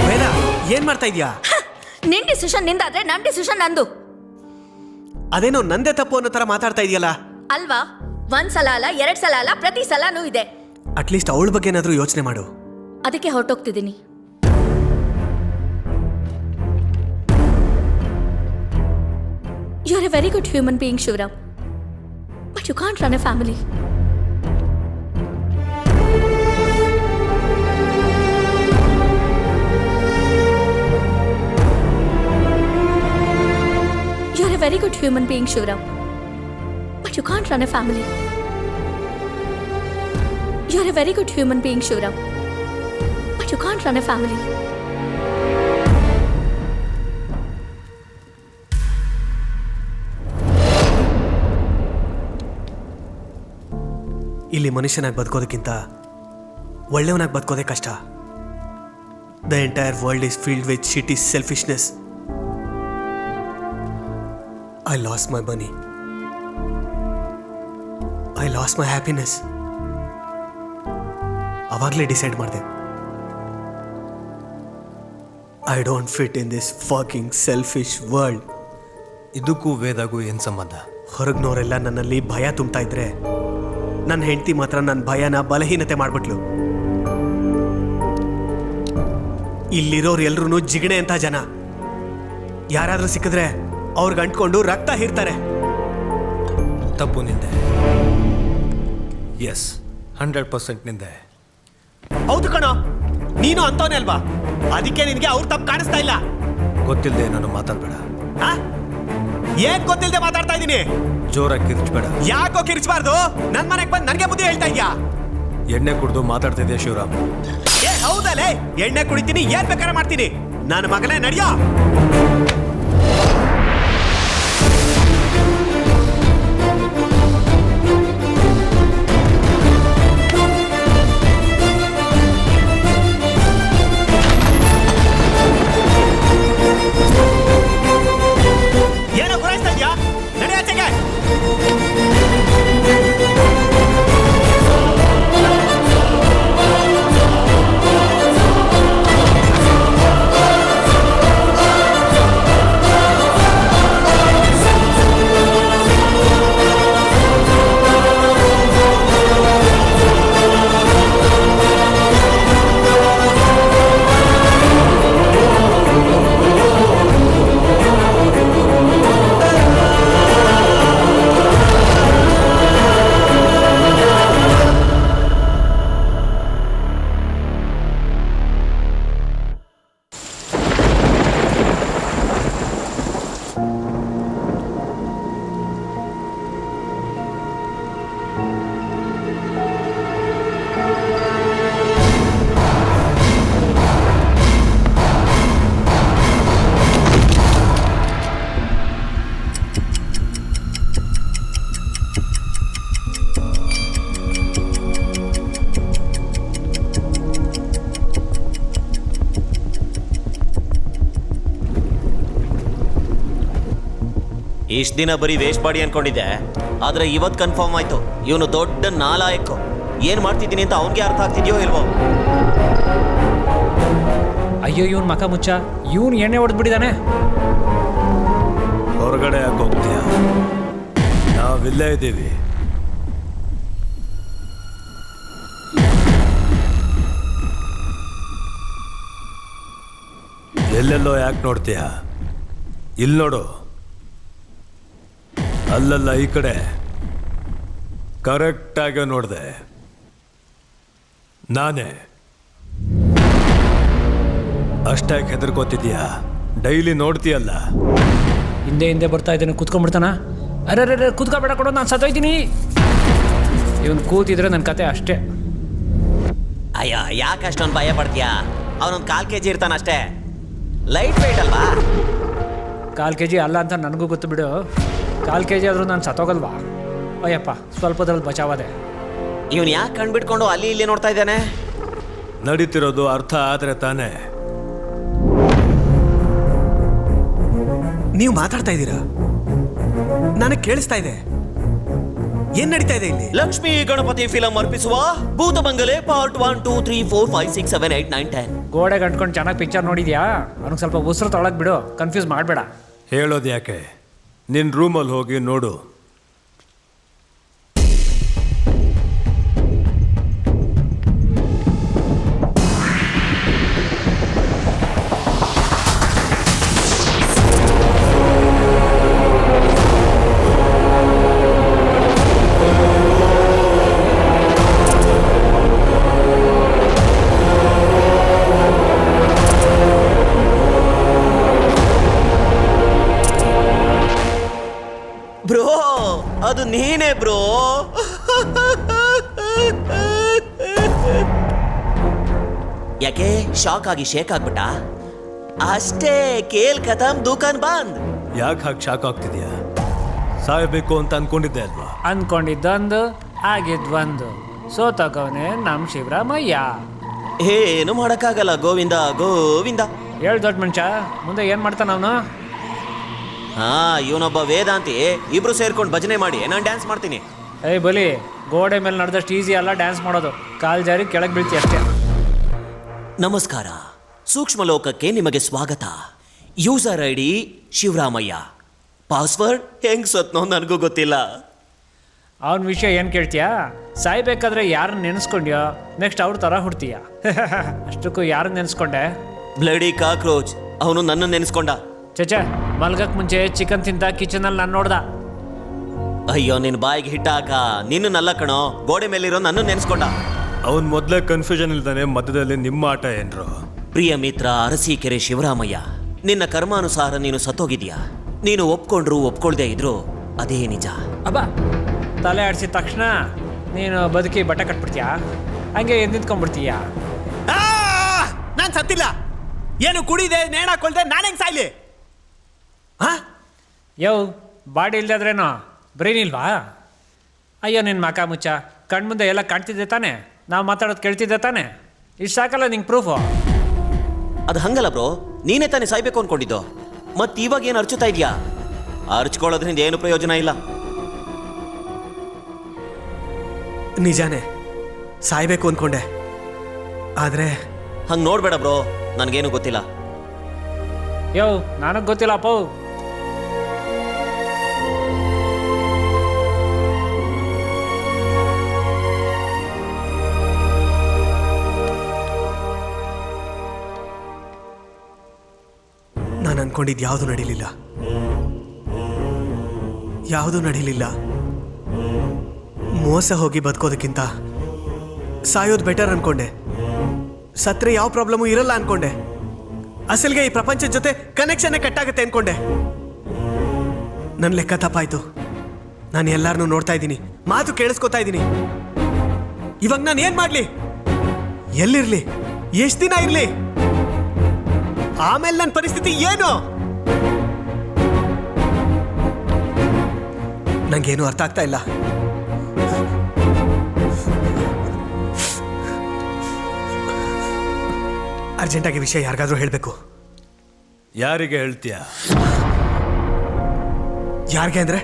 ವೇದ, ಏನ್ ಮಾಡ್ತಾ ಇದೀಯಾ? ನಿನ್ ಡಿಸಿಷನ್ ನಿಂದಾದ್ರೆ ನನ್ ಡಿಸಿಷನ್ ನಂದು. ಅದೇನೋ ನಂದೇ ತಪ್ಪು ಅನ್ನೋ ತರ ಮಾತಾಡ್ತಾ ಇದೆಯಲ್ಲ. ಅಲ್ವಾ? ಒಂದ್ಸಲ ಅಲ್ಲ, 2 ಸಲ ಅಲ್ಲ, ಪ್ರತಿ ಸಲನೂ ಇದೆ. ಅಟ್ಲೀಸ್ಟ್ ಅವಳ ಬಗ್ಗೆ ಏನಾದ್ರೂ ಯೋಚನೆ ಮಾಡು. ಅದಕ್ಕೆ ಹೊರಟೋಗ್ತಿದ್ದೀನಿ. You're a very good human being, Shivram. But you can't run a family. You're a very good human being, Shivram. But you can't run a family. You're a very good human being, Shivram. But you can't run a family. ಇಲ್ಲಿ ಮನುಷ್ಯನಾಗಿ ಬದುಕೋದಕ್ಕಿಂತ ಒಳ್ಳೆಯವನಾಗಿ ಬದುಕೋದೇ ಕಷ್ಟ. The entire world is field with shit is selfishness. I loss my money, I loss my happiness. ಅವಾಗಲೇ decide ಮಾಡಿದೆ, I don't fit in this ಫಾಕಿಂಗ್ selfish world. ಇದಕ್ಕೂ ವೇದಾಗೂ ಏನು ಸಂಬಂಧ? ಹೊರಗ್ನವರೆಲ್ಲ ನನ್ನಲ್ಲಿ ಭಯ ತುಂಬ್ತಾ ಇದ್ರೆ ನನ್ನ ಹೆಂಡತಿ ಮಾತ್ರ ನನ್ನ ಭಯನ ಬಲಹೀನತೆ ಮಾಡ್ಬಿಟ್ಲು. ಇಲ್ಲಿರೋರು ಎಲ್ರೂ ಜಿಗಣೆ ಅಂತ ಜನ. ಯಾರಾದ್ರೂ ಸಿಕ್ಕಿದ್ರೆ ಅವ್ರಿಗೆ ಅಂಟ್ಕೊಂಡು ರಕ್ತ ಹೀರ್ತಾರೆ. ತಪ್ಪು ನಿಂದೆ. ಎಸ್, 100% ನಿಂದೆ. ಹೌದು ಕಣೋ, ನೀನು ಅಂತವನೇ ಅಲ್ವಾ? ಅದಕ್ಕೆ ನಿನಗೆ ಅವ್ರು ತಪ್ಪು ಕಾಣಿಸ್ತಾ ಇಲ್ಲ. ಗೊತ್ತಿಲ್ಲದೆ ನಾನು ಮಾತಾಡ್ಬೇಡ. ಏನ್ ಗೊತ್ತಿಲ್ಲದೆ ಮಾತಾಡ್ತಾ ಇದ್ದೀನಿ? ಜೋರಾಗಿ ಕಿರ್ಚ್ಬೇಡ. ಯಾಕೋ ಕಿರ್ಚಬಾರ್ದು? ನನ್ ಮನೆಗೆ ಬಂದು ನನಗೆ ಬುದ್ಧಿ ಹೇಳ್ತಾ ಇದ್ಯಾ? ಎಣ್ಣೆ ಕುಡಿದು ಮಾತಾಡ್ತಾ ಇದೆಯಾ ಶಿವರಾಮ್? ಏ ಹೌದಲ್ಲೇ, ಎಣ್ಣೆ ಕುಡಿತೀನಿ, ಏನ್ ಬೇಕಾದ್ರೆ ಮಾಡ್ತೀನಿ. ನನ್ನ ಮಗನೇ ನಡಿಯೋ. ಏನೋ ಗುರಾಯಿಸ್ತಾ ಇದ್ಯಾ? ನಡೆಯಾಚೆಗೆ. ಇಷ್ಟು ದಿನ ಬರೀ ವೇಸ್ಟ್ ಬಾಡಿ ಅನ್ಕೊಂಡಿದ್ದೆ, ಆದ್ರೆ ಇವತ್ತು ಕನ್ಫರ್ಮ್ ಆಯ್ತು ಇವನು ದೊಡ್ಡ ನಾಲಾಯಕು. ಏನ್ ಮಾಡ್ತಿದ್ದೀನಿ ಅಂತ ಅವನಿಗೆ ಅರ್ಥ ಆಗ್ತಿದ್ಯೋ ಇಲ್ವೋ? ಅಯ್ಯೋ ಇವನ್ ಮಕ ಮುಚ್ಚ, ಇವನು ಎಣ್ಣೆ ಹೊಡೆದ್ಬಿಟ್ಟಿದ್ದಾನೆ. ಹೊರಗಡೆ ಯಾಕೆ ಹೋಗ್ತೀಯ? ನಾವಿಲ್ಲೇ ಇದ್ದೀವಿ. ಎಲ್ಲೆಲ್ಲೋ ಯಾಕೆ ನೋಡ್ತೀಯ? ಇಲ್ಲಿ ನೋಡು. ಅಲ್ಲಲ್ಲ, ಈ ಕಡೆ ಕರೆಕ್ಟಾಗಿ ನೋಡಿದೆ. ನಾನೇ. ಅಷ್ಟಾಗಿ ಹೆದರ್ಕೋತಿದ್ಯಾ? ಡೈಲಿ ನೋಡ್ತೀಯಲ್ಲ. ಹಿಂದೆ ಹಿಂದೆ ಬರ್ತಾ ಇದ್ದಾನೆ, ಕೂತ್ಕೊಂಡ್ಬಿಡ್ತಾನ. ಅರೆ ಕೂತ್ಕೊಬೇಡ ಕೊಡೋ, ನಾನು ಸತ್ತೋಯ್ತೀನಿ. ಇವನು ಕೂತಿದ್ರೆ ನನ್ನ ಕತೆ ಅಷ್ಟೇ. ಅಯ್ಯೋ, ಯಾಕೆ ಅಷ್ಟೊಂದು ಭಯ ಪಡ್ತೀಯಾ? ಅವನೊಂದು 1/4 kg ಇರ್ತಾನ ಅಷ್ಟೇ. ಲೈಟ್ ವೆಯ್ಟ್ ಅಲ್ವಾ? 1/4 kg ಅಲ್ಲ ಅಂತ ನನಗೂ ಗೊತ್ತು ಬಿಡು. 1/4 kg ಆದರೂ ನಾನು ಸತ್ತೋಗಲ್ವಾ? ಅಯ್ಯಪ್ಪ, ಸ್ವಲ್ಪದ್ರಲ್ಲಿ ಬಚಾವದೆ. ಇವನು ಯಾಕೆ ಕಣ್ಬಿಟ್ಕೊಂಡು ಅಲ್ಲಿ ಇಲ್ಲಿ ನೋಡ್ತಾ ಇದ್ದಾನೆ? ನಡೀತಿರೋದು ಅರ್ಥ ಆದ್ರೆ ತಾನೇ. ನೀವು ಮಾತಾಡ್ತಾ ಇದ್ದೀರಾ? ನನಗೆ ಕೇಳಿಸ್ತಾ ಇದೆ. ಏನ್ ನಡೀತಾ ಇದೆ ಇಲ್ಲಿ? ಲಕ್ಷ್ಮೀ ಗಣಪತಿ ಫಿಲಂ ಅರ್ಪಿಸುವ ಭೂತ ಬಂಗಲೆ ಪಾರ್ಟ್ 1, 2, 3, 4, 5, 6, 7, 8, 9, 10. ಗೋಡೆ ಗಂಟ್ಕೊಂಡು ಚೆನ್ನಾಗಿ ಪಿಕ್ಚರ್ ನೋಡಿದ್ಯಾ? ಅವ್ನಿಗೆ ಸ್ವಲ್ಪ ಉಸಿರು ತೊಳಕ್ ಬಿಡು, ಕನ್ಫ್ಯೂಸ್ ಮಾಡಬೇಡ. ಹೇಳೋದು ಯಾಕೆ? ನಿನ್ನ ರೂಮಲ್ಲಿ ಹೋಗಿ ನೋಡು. ಬ್ರೋ, ಅದು ನೀನೇ ಬ್ರೋ. ಯಾಕೆ ಶಾಕ್ ಆಗಿ ಶೇಕ್ ಆಗ್ಬಿಟ್ಟ? ಅಷ್ಟೇ, ಕೇಲ್ ಖತಮ್, ದುಕಾನ್ ಬಂದ್. ಯಾಕೆ ಹಾಗೆ ಶಾಕ್ ಆಗ್ತಿದ್ಯಾ? ಸಾಯಬೇಕು ಅಂತ ಅನ್ಕೊಂಡಿದ್ದೆ ಅಲ್ವಾ? ಅಂದ್ಕೊಂಡಿದ್ದೊಂದು, ಆಗಿದ್ವೊಂದು ಸೋತಕವನೇ ನಮ್ಮ ಶಿವರಾಮಯ್ಯ. ಏನು ಮಾಡಕ್ಕಾಗಲ್ಲ, ಗೋವಿಂದ ಗೋವಿಂದ. ಹೇಳು ದೊಡ್ಡ ಮನುಷ್ಯ, ಮುಂದೆ ಏನು ಮಾಡ್ತಾನ ಅವನು? ಹಾ, ಇವನೊಬ್ಬ ವೇದಾಂತಿ. ಇಬ್ರು ಸೇರ್ಕೊಂಡು ಭಜನೆ ಮಾಡಿ, ನಾನು ಡ್ಯಾನ್ಸ್ ಮಾಡ್ತೀನಿ. ಏಯ್ ಬಲಿ, ಗೋಡೆ ಮೇಲೆ ನಡೆದಷ್ಟು ಈಸಿ ಅಲ್ಲ ಡ್ಯಾನ್ಸ್ ಮಾಡೋದು. ಕಾಲು ಜಾರಿ ಕೆಳಗೆ ಬೀಳ್ತಿ ಅಷ್ಟೇ. ನಮಸ್ಕಾರ, ಸೂಕ್ಷ್ಮ ಲೋಕಕ್ಕೆ ನಿಮಗೆ ಸ್ವಾಗತ. User I D Shivaramaiah. Password ಹೆಂಗ್ ಸತ್ನೋ ನನಗೂ ಗೊತ್ತಿಲ್ಲ. ಅವನ ವಿಷಯ ಏನು ಕೇಳ್ತೀಯಾ? ಸಾಯ್ಬೇಕಾದ್ರೆ ಯಾರನ್ನ ನೆನೆಸ್ಕೊಂಡ್ಯೋ ನೆಕ್ಸ್ಟ್ ಅವ್ರ ಥರ ಹುಡ್ತೀಯ. ಅಷ್ಟಕ್ಕೂ ಯಾರನ್ನ ನೆನೆಸ್ಕೊಂಡೆ? Bloody cockroach. ಅವನು ನನ್ನ ನೆನೆಸ್ಕೊಂಡ. ಚಚೆ, ಮಲ್ಗಕ್ಕೆ ಮುಂಚೆ ಚಿಕನ್ ತಿಂತ ಕಿಚನಲ್ಲಿ ನಾನು ನೋಡ್ದ. ಅಯ್ಯೋ, ನಿನ್ನ ಬಾಯಿಗೆ ಹಿಟ್ಟಾಕ. ನಿನ್ನಲ್ಲ ಕಣೋ, ಗೋಡೆ ಮೇಲಿರೋ ನನ್ನ ನೆನೆಸ್ಕೊಂಡ. ಅವನ್ ಮೊದಲೇ ಕನ್ಫ್ಯೂಷನ್ ಇಲ್ದಾನೆ, ಮಧ್ಯದಲ್ಲಿ ನಿಮ್ಮ ಆಟ ಏನ್ರು? ಪ್ರಿಯ ಮಿತ್ರ ಅರಸೀಕೆರೆ ಶಿವರಾಮಯ್ಯ, ನಿನ್ನ ಕರ್ಮಾನುಸಾರ ನೀನು ಸತ್ತೋಗಿದ್ಯಾ. ನೀನು ಒಪ್ಕೊಂಡ್ರು ಒಪ್ಕೊಳ್ದೇ ಇದ್ರು ಅದೇ ನಿಜ. ಅಬ್ಬಾ, ತಲೆ ಆಡಿಸಿದ ತಕ್ಷಣ ನೀನು ಬದುಕಿ ಬಟ್ಟೆ ಕಟ್ಬಿಡ್ತೀಯಾ? ಹಂಗೆ ಎದ್ದು ನಿಂತ್ಕೊಂಡ್ಬಿಡ್ತೀಯಾ? ನಾನು ಸತ್ತಿಲ್ಲ. ಏನು ಕುಡಿದೆ ನೇಣ ಹಾಕೊಳ್ದೆ ನಾನು ಹೆಂಗ್ ಸಾಯ್ಲಿ? ಹಾ, ಯೋ, ಬಾಡಿ ಇಲ್ದಾದ್ರೇನೋ ಬ್ರೈನ್ ಇಲ್ವಾ? ಅಯ್ಯೋ ನಿನ್ನ ಮಕ ಮುಚ್ಚ, ಕಣ್ಮುಂದೆ ಎಲ್ಲ ಕಾಣ್ತಿದ್ದೆ ತಾನೆ? ನಾವು ಮಾತಾಡೋದು ಕೇಳ್ತಿದ್ದೆ ತಾನೆ? ಇಷ್ಟು ಸಾಕಲ್ಲ ನಿಂಗೆ ಪ್ರೂಫು? ಅದು ಹಂಗಲ್ಲ ಬ್ರೋ, ನೀನೇ ತಾನೇ ಸಾಯ್ಬೇಕು ಅನ್ಕೊಂಡಿದ್ದು. ಮತ್ತೆ ಇವಾಗ ಏನು ಅರ್ಚುತ್ತಾ ಇದೆಯಾ? ಅರ್ಚ್ಕೊಳ್ಳೋದ್ರಿಂದ ಏನು ಪ್ರಯೋಜನ ಇಲ್ಲ. ನಿಜಾನೇ ಸಾಯ್ಬೇಕು ಅಂದ್ಕೊಂಡೆ, ಆದರೆ ಹಂಗೆ ನೋಡ್ಬೇಡ ಬ್ರೋ, ನನಗೇನು ಗೊತ್ತಿಲ್ಲ. ಯೋ, ನನಗೆ ಗೊತ್ತಿಲ್ಲಪ್ಪ. ನಾನು ಅನ್ಕೊಂಡಿದ್ದು ಯಾವುದು ನಡೀಲಿಲ್ಲ. ಮೋಸ ಹೋಗಿ ಬದುಕೋದಕ್ಕಿಂತ ಸಾಯೋದು ಬೆಟರ್ ಅನ್ಕೊಂಡೆ. ಸತ್ರೆ ಯಾವ ಪ್ರಾಬ್ಲಮು ಇರಲ್ಲ ಅನ್ಕೊಂಡೆ. ಅಸಲ್ಗೆ ಈ ಪ್ರಪಂಚದ ಜೊತೆ ಕನೆಕ್ಷನ್ನೇ ಕಟ್ಟಾಗುತ್ತೆ ಅನ್ಕೊಂಡೆ. ನನ್ನ ಲೆಕ್ಕ ತಪ್ಪಾಯ್ತು. ನಾನು ಎಲ್ಲಾರನ್ನೂ ನೋಡ್ತಾ ಇದ್ದೀನಿ, ಮಾತು ಕೇಳಿಸ್ಕೊತಾ ಇದ್ದೀನಿ. ಇವಾಗ ನಾನು ಏನ್ ಮಾಡ್ಲಿ? ಎಲ್ಲಿರ್ಲಿ? ಎಷ್ಟು ದಿನ ಇರ್ಲಿ? ಆಮೇಲೆ ನನ್ನ ಪರಿಸ್ಥಿತಿ ಏನು? ನಂಗೇನು ಅರ್ಥ ಆಗ್ತಾ ಇಲ್ಲ. ಅರ್ಜೆಂಟಾಗಿ ವಿಷಯ ಯಾರಿಗಾದ್ರೂ ಹೇಳಬೇಕು. ಯಾರಿಗೆ ಹೇಳ್ತೀಯ? ಯಾರಿಗೆ ಅಂದ್ರೆ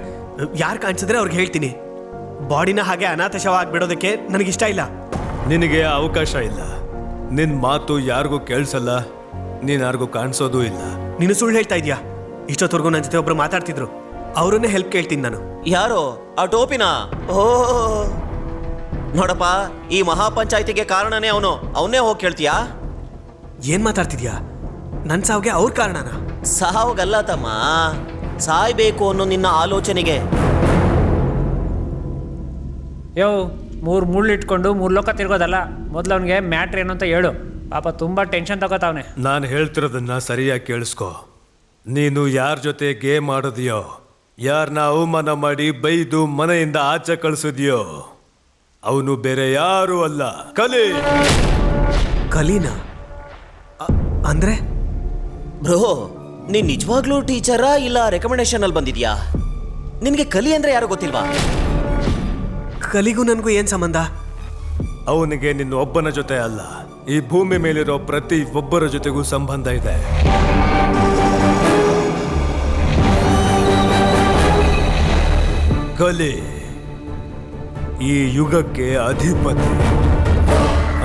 ಯಾರು ಕಾಣಿಸಿದ್ರೆ ಅವ್ರಿಗೆ ಹೇಳ್ತೀನಿ. ಬಾಡಿನ ಹಾಗೆ ಅನಾಥ ಶವ ಆಗ್ಬಿಡೋದಕ್ಕೆ ನನಗಿಷ್ಟ ಇಲ್ಲ. ನಿನಗೆ ಅವಕಾಶ ಇಲ್ಲ. ನಿನ್ನ ಮಾತು ಯಾರಿಗೂ ಕೇಳಿಸಲ್ಲ, ನೀನು ಯಾರಿಗೂ ಕಾಣಿಸೋದೂ ಇಲ್ಲ. ನೀನು ಸುಳ್ಳು ಹೇಳ್ತಾ ಇದೀಯಾ? ಇಷ್ಟೊತ್ತವರೆಗೂ ನನ್ನ ಜೊತೆ ಒಬ್ರು ಮಾತಾಡ್ತಿದ್ರು, ಅವರನ್ನೇ ಹೆಲ್ಪ್ ಕೇಳ್ತೀನಿ ನಾನು. ಯಾರೋ ಆ ಟೋಪಿನ? ಓ ನೋಡಪ್ಪ, ಈ ಮಹಾಪಂಚಾಯತಿಗೆ ಕಾರಣನೇ ಅವನು. ಅವನ್ನೇ ಹೋಗಿ ಕೇಳ್ತೀಯಾ? ಏನ್ ಮಾತಾಡ್ತಿದ್ಯಾ? ನನ್ನ ಸಾವ್ಗೆ ಅವ್ರ ಕಾರಣನ? ಸಾವುಗಲ್ಲ ತಮ್ಮ, ಸಾಯ್ಬೇಕು ಅನ್ನೋ ನಿನ್ನ ಆಲೋಚನೆಗೆ. ಯೋ, 3 ಮುಳ್ಳು ಇಟ್ಕೊಂಡು 3 ಲೋಕ ತಿರ್ಗೋದಲ್ಲ. ಮೊದಲು ಅವನಿಗೆ ಮ್ಯಾಟ್ರ್ ಏನು ಅಂತ ಹೇಳು. ಪಾಪ ತುಂಬ ಟೆನ್ಷನ್ ತಗೋತಾವನೆ. ನಾನು ಹೇಳ್ತಿರೋದನ್ನ ಸರಿಯಾಗಿ ಕೇಳಿಸ್ಕೊ. ನೀನು ಯಾರ ಜೊತೆ ಗೇಮ್ ಆಡೋದಿಯೋ, ಯಾರನ್ನ ಅವಮಾನ ಮಾಡಿ ಬೈದು ಮನೆಯಿಂದ ಆಚೆ ಕಳಿಸಿದ್ಯೋ, ಅವನು ಬೇರೆ ಯಾರೂ ಅಲ್ಲ, ಕಲಿ. ಕಲೀನಾ? ಅಂದ್ರೆ ಬ್ರೋ, ನೀನ್ ನಿಜವಾಗ್ಲೂ ಟೀಚರಾ ಇಲ್ಲ ರೆಕಮೆಂಡೇಶನ್ ಅಲ್ಲಿ ಬಂದಿದ್ಯಾ? ನಿನ್ಗೆ ಕಲಿ ಅಂದ್ರೆ ಯಾರು ಗೊತ್ತಿಲ್ವಾ? ಕಲಿಗೂ ನನಗೂ ಏನ್ ಸಂಬಂಧ? ಅವನಿಗೆ ನಿನ್ನ ಒಬ್ಬನ ಜೊತೆ ಅಲ್ಲ, ಈ ಭೂಮಿ ಮೇಲಿರೋ ಪ್ರತಿ ಒಬ್ಬರ ಜೊತೆಗೂ ಸಂಬಂಧ ಇದೆ. ಕಲಿ ಈ ಯುಗಕ್ಕೆ ಅಧಿಪತಿ.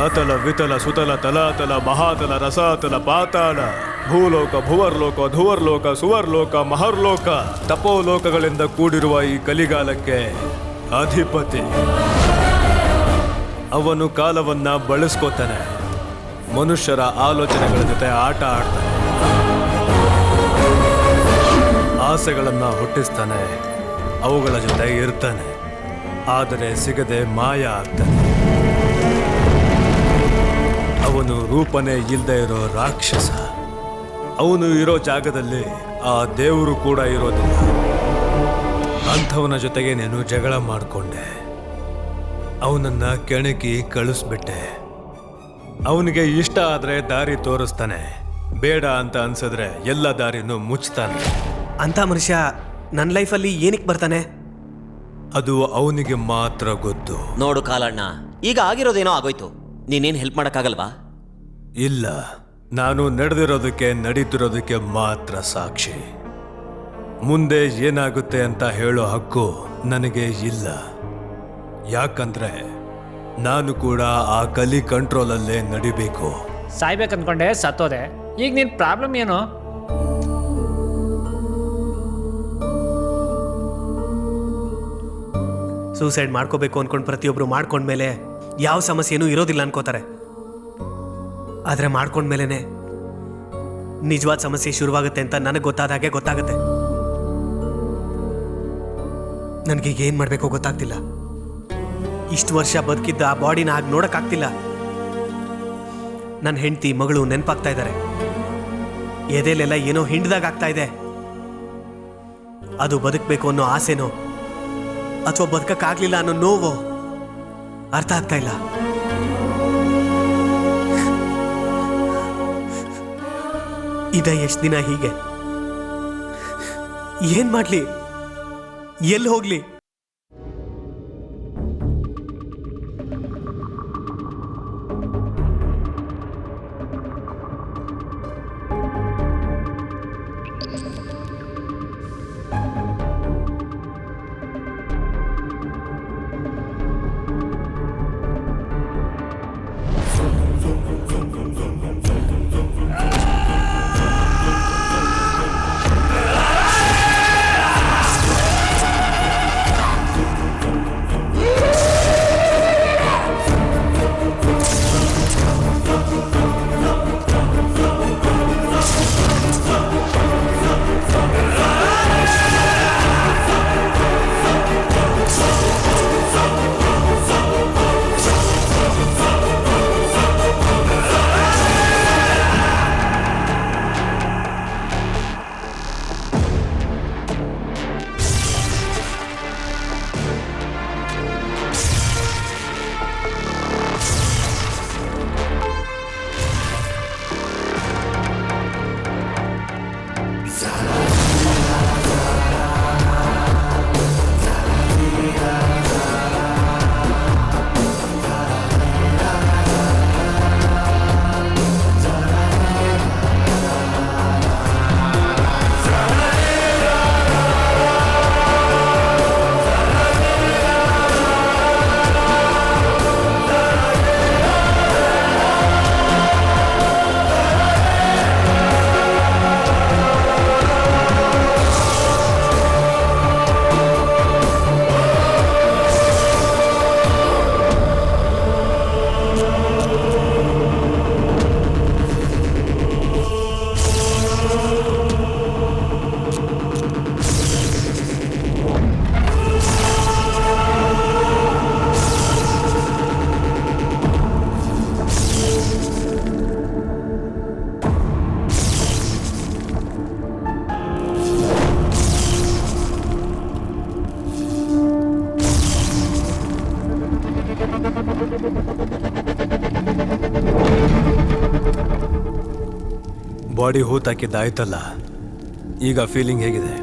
ಅತಲ ವಿತಲ ಸುತಲ ತಲಾತಲ ಮಹಾತಲ ರಸಾತಲ ಪಾತಾಳ ಭೂಲೋಕ ಭುವರ್ಲೋಕ ಧುವರ್ಲೋಕ ಸುವರ್ಲೋಕ ಮಹರ್ಲೋಕ ತಪೋಲೋಕಗಳಿಂದ ಕೂಡಿರುವ ಈ ಕಲಿಗಾಲಕ್ಕೆ ಅಧಿಪತಿ. ಅವನು ಕಾಲವನ್ನ ಬಳಸ್ಕೋತಾನೆ, ಮನುಷ್ಯರ ಆಲೋಚನೆಗಳ ಜೊತೆ ಆಟ ಆಡ್ತಾನೆ, ಆಸೆಗಳನ್ನ ಹುಟ್ಟಿಸ್ತಾನೆ, ಅವುಗಳ ಜೊತೆ ಇರ್ತಾನೆ, ಆದರೆ ಸಿಗದೆ ಮಾಯ ಆಗ್ತಾನೆ. ಅವನು ರೂಪನೇ ಇಲ್ಲದೆ ಇರೋ ರಾಕ್ಷಸ. ಅವನು ಇರೋ ಜಾಗದಲ್ಲಿ ಆ ದೇವರು ಕೂಡ ಇರೋದಿಲ್ಲ. ಅಂಥವನ ಜೊತೆಗೆ ನೀನು ಜಗಳ ಮಾಡಿಕೊಂಡೆ, ಅವನನ್ನ ಕೆಣಕಿ ಕಳಿಸ್ಬಿಟ್ಟೆ. ಅವನಿಗೆ ಇಷ್ಟ ಆದ್ರೆ ದಾರಿ ತೋರಿಸ್ತಾನೆ, ಬೇಡ ಅಂತ ಅನ್ಸಿದ್ರೆ ಎಲ್ಲ ದಾರಿನೂ ಮುಚ್ತಾನೆ. ಅಂತ ಮನುಷ್ಯ ನನ್ನ ಲೈಫಲ್ಲಿ ಏನಕ್ಕೆ ಬರ್ತಾನೆ? ಅದು ಅವನಿಗೆ ಮಾತ್ರ ಗೊತ್ತು. ನೋಡು ಕಾಲಣ್ಣ, ಈಗ ಆಗಿರೋದೇನೋ ಆಗೋಯ್ತು. ನೀನೇನು ಹೆಲ್ಪ್ ಮಾಡೋಕ್ಕಾಗಲ್ವಾ? ಇಲ್ಲ, ನಾನು ನಡೆದಿರೋದಕ್ಕೆ ನಡೀತಿರೋದಕ್ಕೆ ಮಾತ್ರ ಸಾಕ್ಷಿ. ಮುಂದೆ ಏನಾಗುತ್ತೆ ಅಂತ ಹೇಳೋ ಹಕ್ಕು ನನಗೆ ಇಲ್ಲ. ಯಾಕಂದ್ರೆ ನಾನು ಕೂಡ ಆ ಕಲಿ ಕಂಟ್ರೋಲಲ್ಲೇ ನಡಿಬೇಕು. ಸಾಯ್ಬೇಕಂದ್ಕೊಂಡೆ ಸತ್ತೋದೆ. ಈಗ ನಿನ್ನ ಪ್ರಾಬ್ಲಮ್ ಏನು? ಸೂಸೈಡ್ ಮಾಡ್ಕೋಬೇಕು ಅಂದ್ಕೊಂಡು ಪ್ರತಿಯೊಬ್ಬರು ಮಾಡ್ಕೊಂಡ್ಮೇಲೆ ಯಾವ ಸಮಸ್ಯೆನೂ ಇರೋದಿಲ್ಲ ಅನ್ಕೋತಾರೆ. ಆದರೆ ಮಾಡ್ಕೊಂಡ್ಮೇಲೆ ನಿಜವಾದ ಸಮಸ್ಯೆ ಶುರುವಾಗುತ್ತೆ ಅಂತ ನನಗೆ ಗೊತ್ತಾದಾಗೆ ಗೊತ್ತಾಗುತ್ತೆ. ನನಗೀಗ ಏನು ಮಾಡಬೇಕು ಗೊತ್ತಾಗ್ತಿಲ್ಲ. ಇಷ್ಟು ವರ್ಷ ಬದುಕಿದ್ದ ಆ ಬಾಡಿನ ಹಾಗೆ ನೋಡೋಕ್ಕಾಗ್ತಿಲ್ಲ. ನನ್ನ ಹೆಂಡತಿ ಮಗಳು ನೆನಪಾಗ್ತಾ ಇದ್ದಾರೆ. ಎದೆಲೆಲ್ಲ ಏನೋ ಹಿಂಡ್ದಾಗ ಆಗ್ತಾ ಇದೆ. ಅದು ಬದುಕಬೇಕು ಅನ್ನೋ ಆಸೆನೋ ಅಥವಾ ಬದುಕಕ್ಕಾಗ್ಲಿಲ್ಲ ಅನ್ನೋ ನೋವು ಅರ್ಥ ಆಗ್ತಾ ಇಲ್ಲ. ಇದ ಎಷ್ಟು ದಿನ ಹೀಗೆ? ಏನ್ ಮಾಡ್ಲಿ? ಎಲ್ಲಿ ಹೋಗ್ಲಿ? ಬಾಡಿ ಹೂತಾಕಿದ್ದಾಯ್ತಲ್ಲ, ಈಗ ಫೀಲಿಂಗ್ ಹೇಗಿದೆ?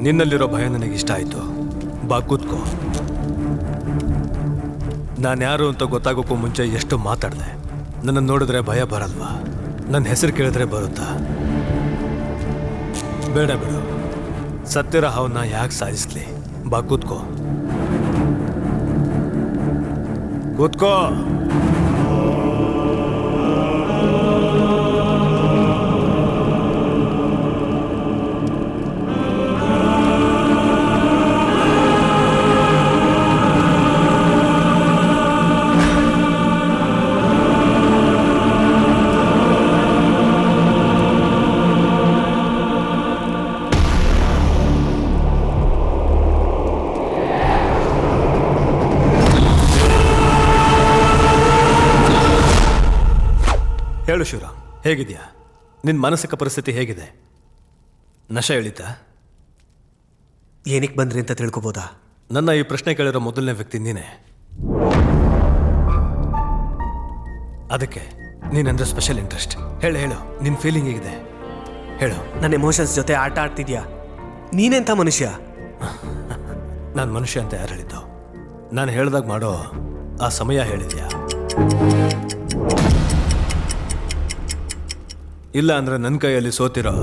ನಿನ್ನಲ್ಲಿರೋ ಭಯ ನನಗಿಷ್ಟ ಆಯಿತು. ಬಾ ಕೂತ್ಕೋ. ನಾನು ಯಾರು ಅಂತ ಗೊತ್ತಾಗೋಕ್ಕೂ ಮುಂಚೆ ಎಷ್ಟು ಮಾತಾಡಿದೆ. ನನ್ನನ್ನು ನೋಡಿದ್ರೆ ಭಯ ಬರಲ್ವಾ? ನನ್ನ ಹೆಸರು ಕೇಳಿದ್ರೆ ಬರುತ್ತಾ? ಬೇಡ ಬಿಡು, ಸತ್ತಿರೋ ಹಾವನ್ನ ಯಾಕೆ ಸಾಯಿಸ್ಲಿ? ಬಾ ಕೂತ್ಕೋ. ಕೂತ್ಕೋ. ಹೇಳು ಶಿವರಾಮ್, ಹೇಗಿದೆಯಾ? ನಿನ್ನ ಮಾನಸಿಕ ಪರಿಸ್ಥಿತಿ ಹೇಗಿದೆ? ನಶೆ ಇಳಿತಾ? ಏನಕ್ಕೆ ಬಂದ್ರಿ ಅಂತ ತಿಳ್ಕೊಬೋದಾ? ನನ್ನ ಈ ಪ್ರಶ್ನೆ ಕೇಳಿರೋ ಮೊದಲನೇ ವ್ಯಕ್ತಿ ನೀನೇ. ಅದಕ್ಕೆ ನೀನಂದ್ರೆ ಸ್ಪೆಷಲ್ ಇಂಟ್ರೆಸ್ಟ್. ಹೇಳು, ನಿನ್ನ ಫೀಲಿಂಗ್ ಹೇಗಿದೆ? ಹೇಳು. ನನ್ನ ಎಮೋಷನ್ಸ್ ಜೊತೆ ಆಟ ಆಡ್ತಿದ್ಯಾ? ನೀನೆಂಥ ಮನುಷ್ಯ? ನಾನು ಮನುಷ್ಯ ಅಂತ ಯಾರು ಹೇಳಿದ್ದು? ನಾನು ಹೇಳ್ದಾಗ ಮಾಡೋ ಆ ಸಮಯ ಹೇಳಿದ್ಯಾ? ಇಲ್ಲ ಅಂದ್ರೆ ನನ್ನ ಕೈಯಲ್ಲಿ ಸೋತಿರೋ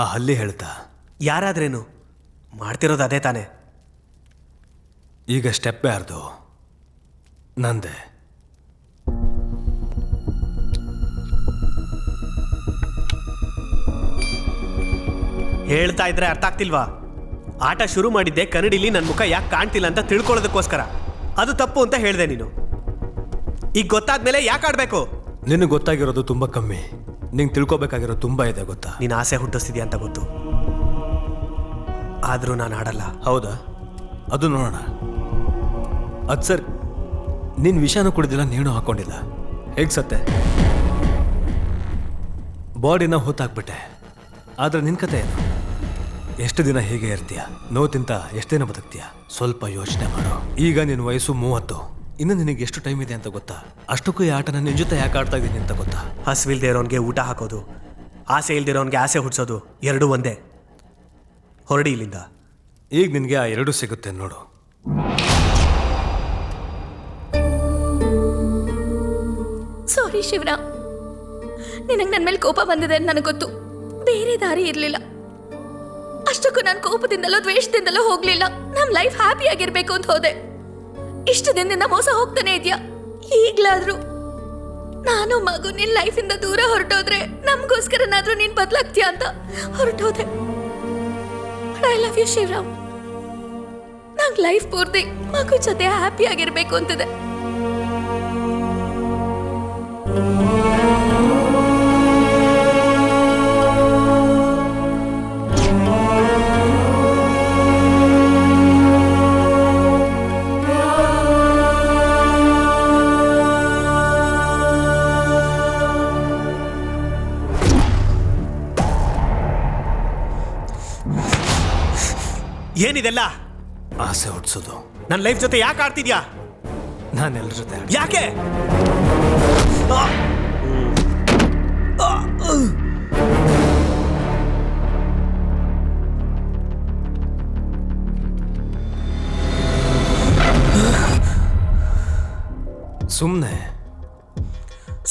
ಆ ಹಲ್ಲಿ ಹೇಳ್ತಾ? ಯಾರಾದ್ರೇನು ಮಾಡ್ತಿರೋದು ಅದೇ ತಾನೇ. ಈಗ ಸ್ಟೆಪ್ ಯಾರ್ದು? ನಂದೆ. ಹೇಳ್ತಾ ಇದ್ರೆ ಅರ್ಥ ಆಗ್ತಿಲ್ವಾ? ಆಟ ಶುರು ಮಾಡಿದ್ದೆ ಕನ್ನಡಿಲಿ ನನ್ನ ಮುಖ ಯಾಕೆ ಕಾಣ್ತಿಲ್ಲ ಅಂತ ತಿಳ್ಕೊಳ್ಳೋದಕ್ಕೋಸ್ಕರ. ಅದು ತಪ್ಪು ಅಂತ ಹೇಳಿದೆ ನೀನು. ಈಗ ಗೊತ್ತಾದ್ಮೇಲೆ ಯಾಕೆ ಆಡ್ಬೇಕು? ನಿನಗೆ ಗೊತ್ತಾಗಿರೋದು ತುಂಬ ಕಮ್ಮಿ, ನಿಂಗೆ ತಿಳ್ಕೊಬೇಕಾಗಿರೋದು ತುಂಬ ಇದೆ ಗೊತ್ತಾ? ನೀನು ಆಸೆ ಹುಟ್ಟಿಸ್ತಿದ್ಯಾ ಅಂತ ಗೊತ್ತು, ಆದರೂ ನಾನು ಆಡಲ್ಲ. ಹೌದಾ? ಅದು ನೋಡೋಣ. ಅದು ಸರ್, ನಿನ್ನ ವಿಷಾನೂ ಕುಡಿದಿಲ್ಲ, ನೀನು ಹಾಕೊಂಡಿಲ್ಲ, ಹೇಗೆ ಸತ್ತೆ? ಬಾಡಿನ ಹೊತ್ತಾಕ್ಬಿಟ್ಟೆ. ಆದರೆ ನಿನ್ನ ಕತೆ ಏನು? ಎಷ್ಟು ದಿನ ಹೀಗೆ ಇರ್ತೀಯ? ನೋವು ತಿಂತ ಎಷ್ಟು ದಿನ ಬದುಕ್ತೀಯ? ಸ್ವಲ್ಪ ಯೋಚನೆ ಮಾಡು. ಈಗ ನಿನ್ನ ವಯಸ್ಸು 30. ಇನ್ನು ನಿನಗೆ ಎಷ್ಟು ಟೈಮ್ ಇದೆ ಅಂತ ಗೊತ್ತಾ? ಅಷ್ಟಕ್ಕೂ ಈ ಆಟನ ನಿನ್ನ ಜೊತೆ ಯಾಕೆ ಆಡ್ತಾ ಇದ್ದೀನಿ ಅಂತ ಗೊತ್ತಾ? ಹಸಿವಿಲ್ದೇ ಇರೋನ್ಗೆ ಊಟ ಹಾಕೋದು, ಆಸೆ ಇಲ್ದಿರೋನ್ಗೆ ಆಸೆ ಹುಡ್ಸೋದು ಎರಡೂ ಒಂದೇ. ಹೊರಡಿ ಇಲ್ಲಿಂದ. ಈಗ ನಿನಗೆ ಆ ಎರಡೂ ಸಿಗುತ್ತೆ ನೋಡು. ಸಾರಿ ಶಿವರಾಮ್, ನಿನಗೆ ನನ್ನ ಮೇಲೆ ಕೋಪ ಬಂದಿದೆ ಅಂತ ನನಗೆ ಗೊತ್ತು. ಬೇರೆ ದಾರಿ ಇರಲಿಲ್ಲ. ಅಷ್ಟಕ್ಕೂ ನಾನು ಕೋಪದಿಂದಲೋ ದ್ವೇಷದಿಂದಲೋ ಹೋಗ್ಲಿಲ್ಲ. ನಮ್ಮ ಲೈಫ್ ಹ್ಯಾಪಿ ಆಗಿರ್ಬೇಕು ಅಂತ ಹೋದೆ. ಇಷ್ಟು ದಿನದಿಂದ ಮೋಸ ಹೋಗ್ತಾನೆ ಇದೆಯಾ? ಈಗ್ಲಾದ್ರೂ ನಾನು ಮಗು ನಿನ್ ಲೈಫಿಂದ ದೂರ ಹೊರಟೋದ್ರೆ ನಮಗೋಸ್ಕರನಾದ್ರೂ ನೀನ್ ಬದಲಾಗ್ತೀಯಾ ಅಂತ ಹೊರಟೋದೆ. I love you Shivaram. ನಂಗೆ ಲೈಫ್ ಪೂರ್ತಿ ಮಗು ಜೊತೆ ಹ್ಯಾಪಿ ಆಗಿರ್ಬೇಕು ಅಂತಿದೆ. ಏನಿದೆಲ್ಲ? ಆಸೆ ಹುಟ್ಟಿಸೋದು. ನನ್ನ ಲೈಫ್ ಜೊತೆ ಯಾಕೆ ಆಡ್ತಿದ್ಯಾ? ನಾನು ಎಲ್ಲರ ಜೊತೆ ಯಾಕೆ?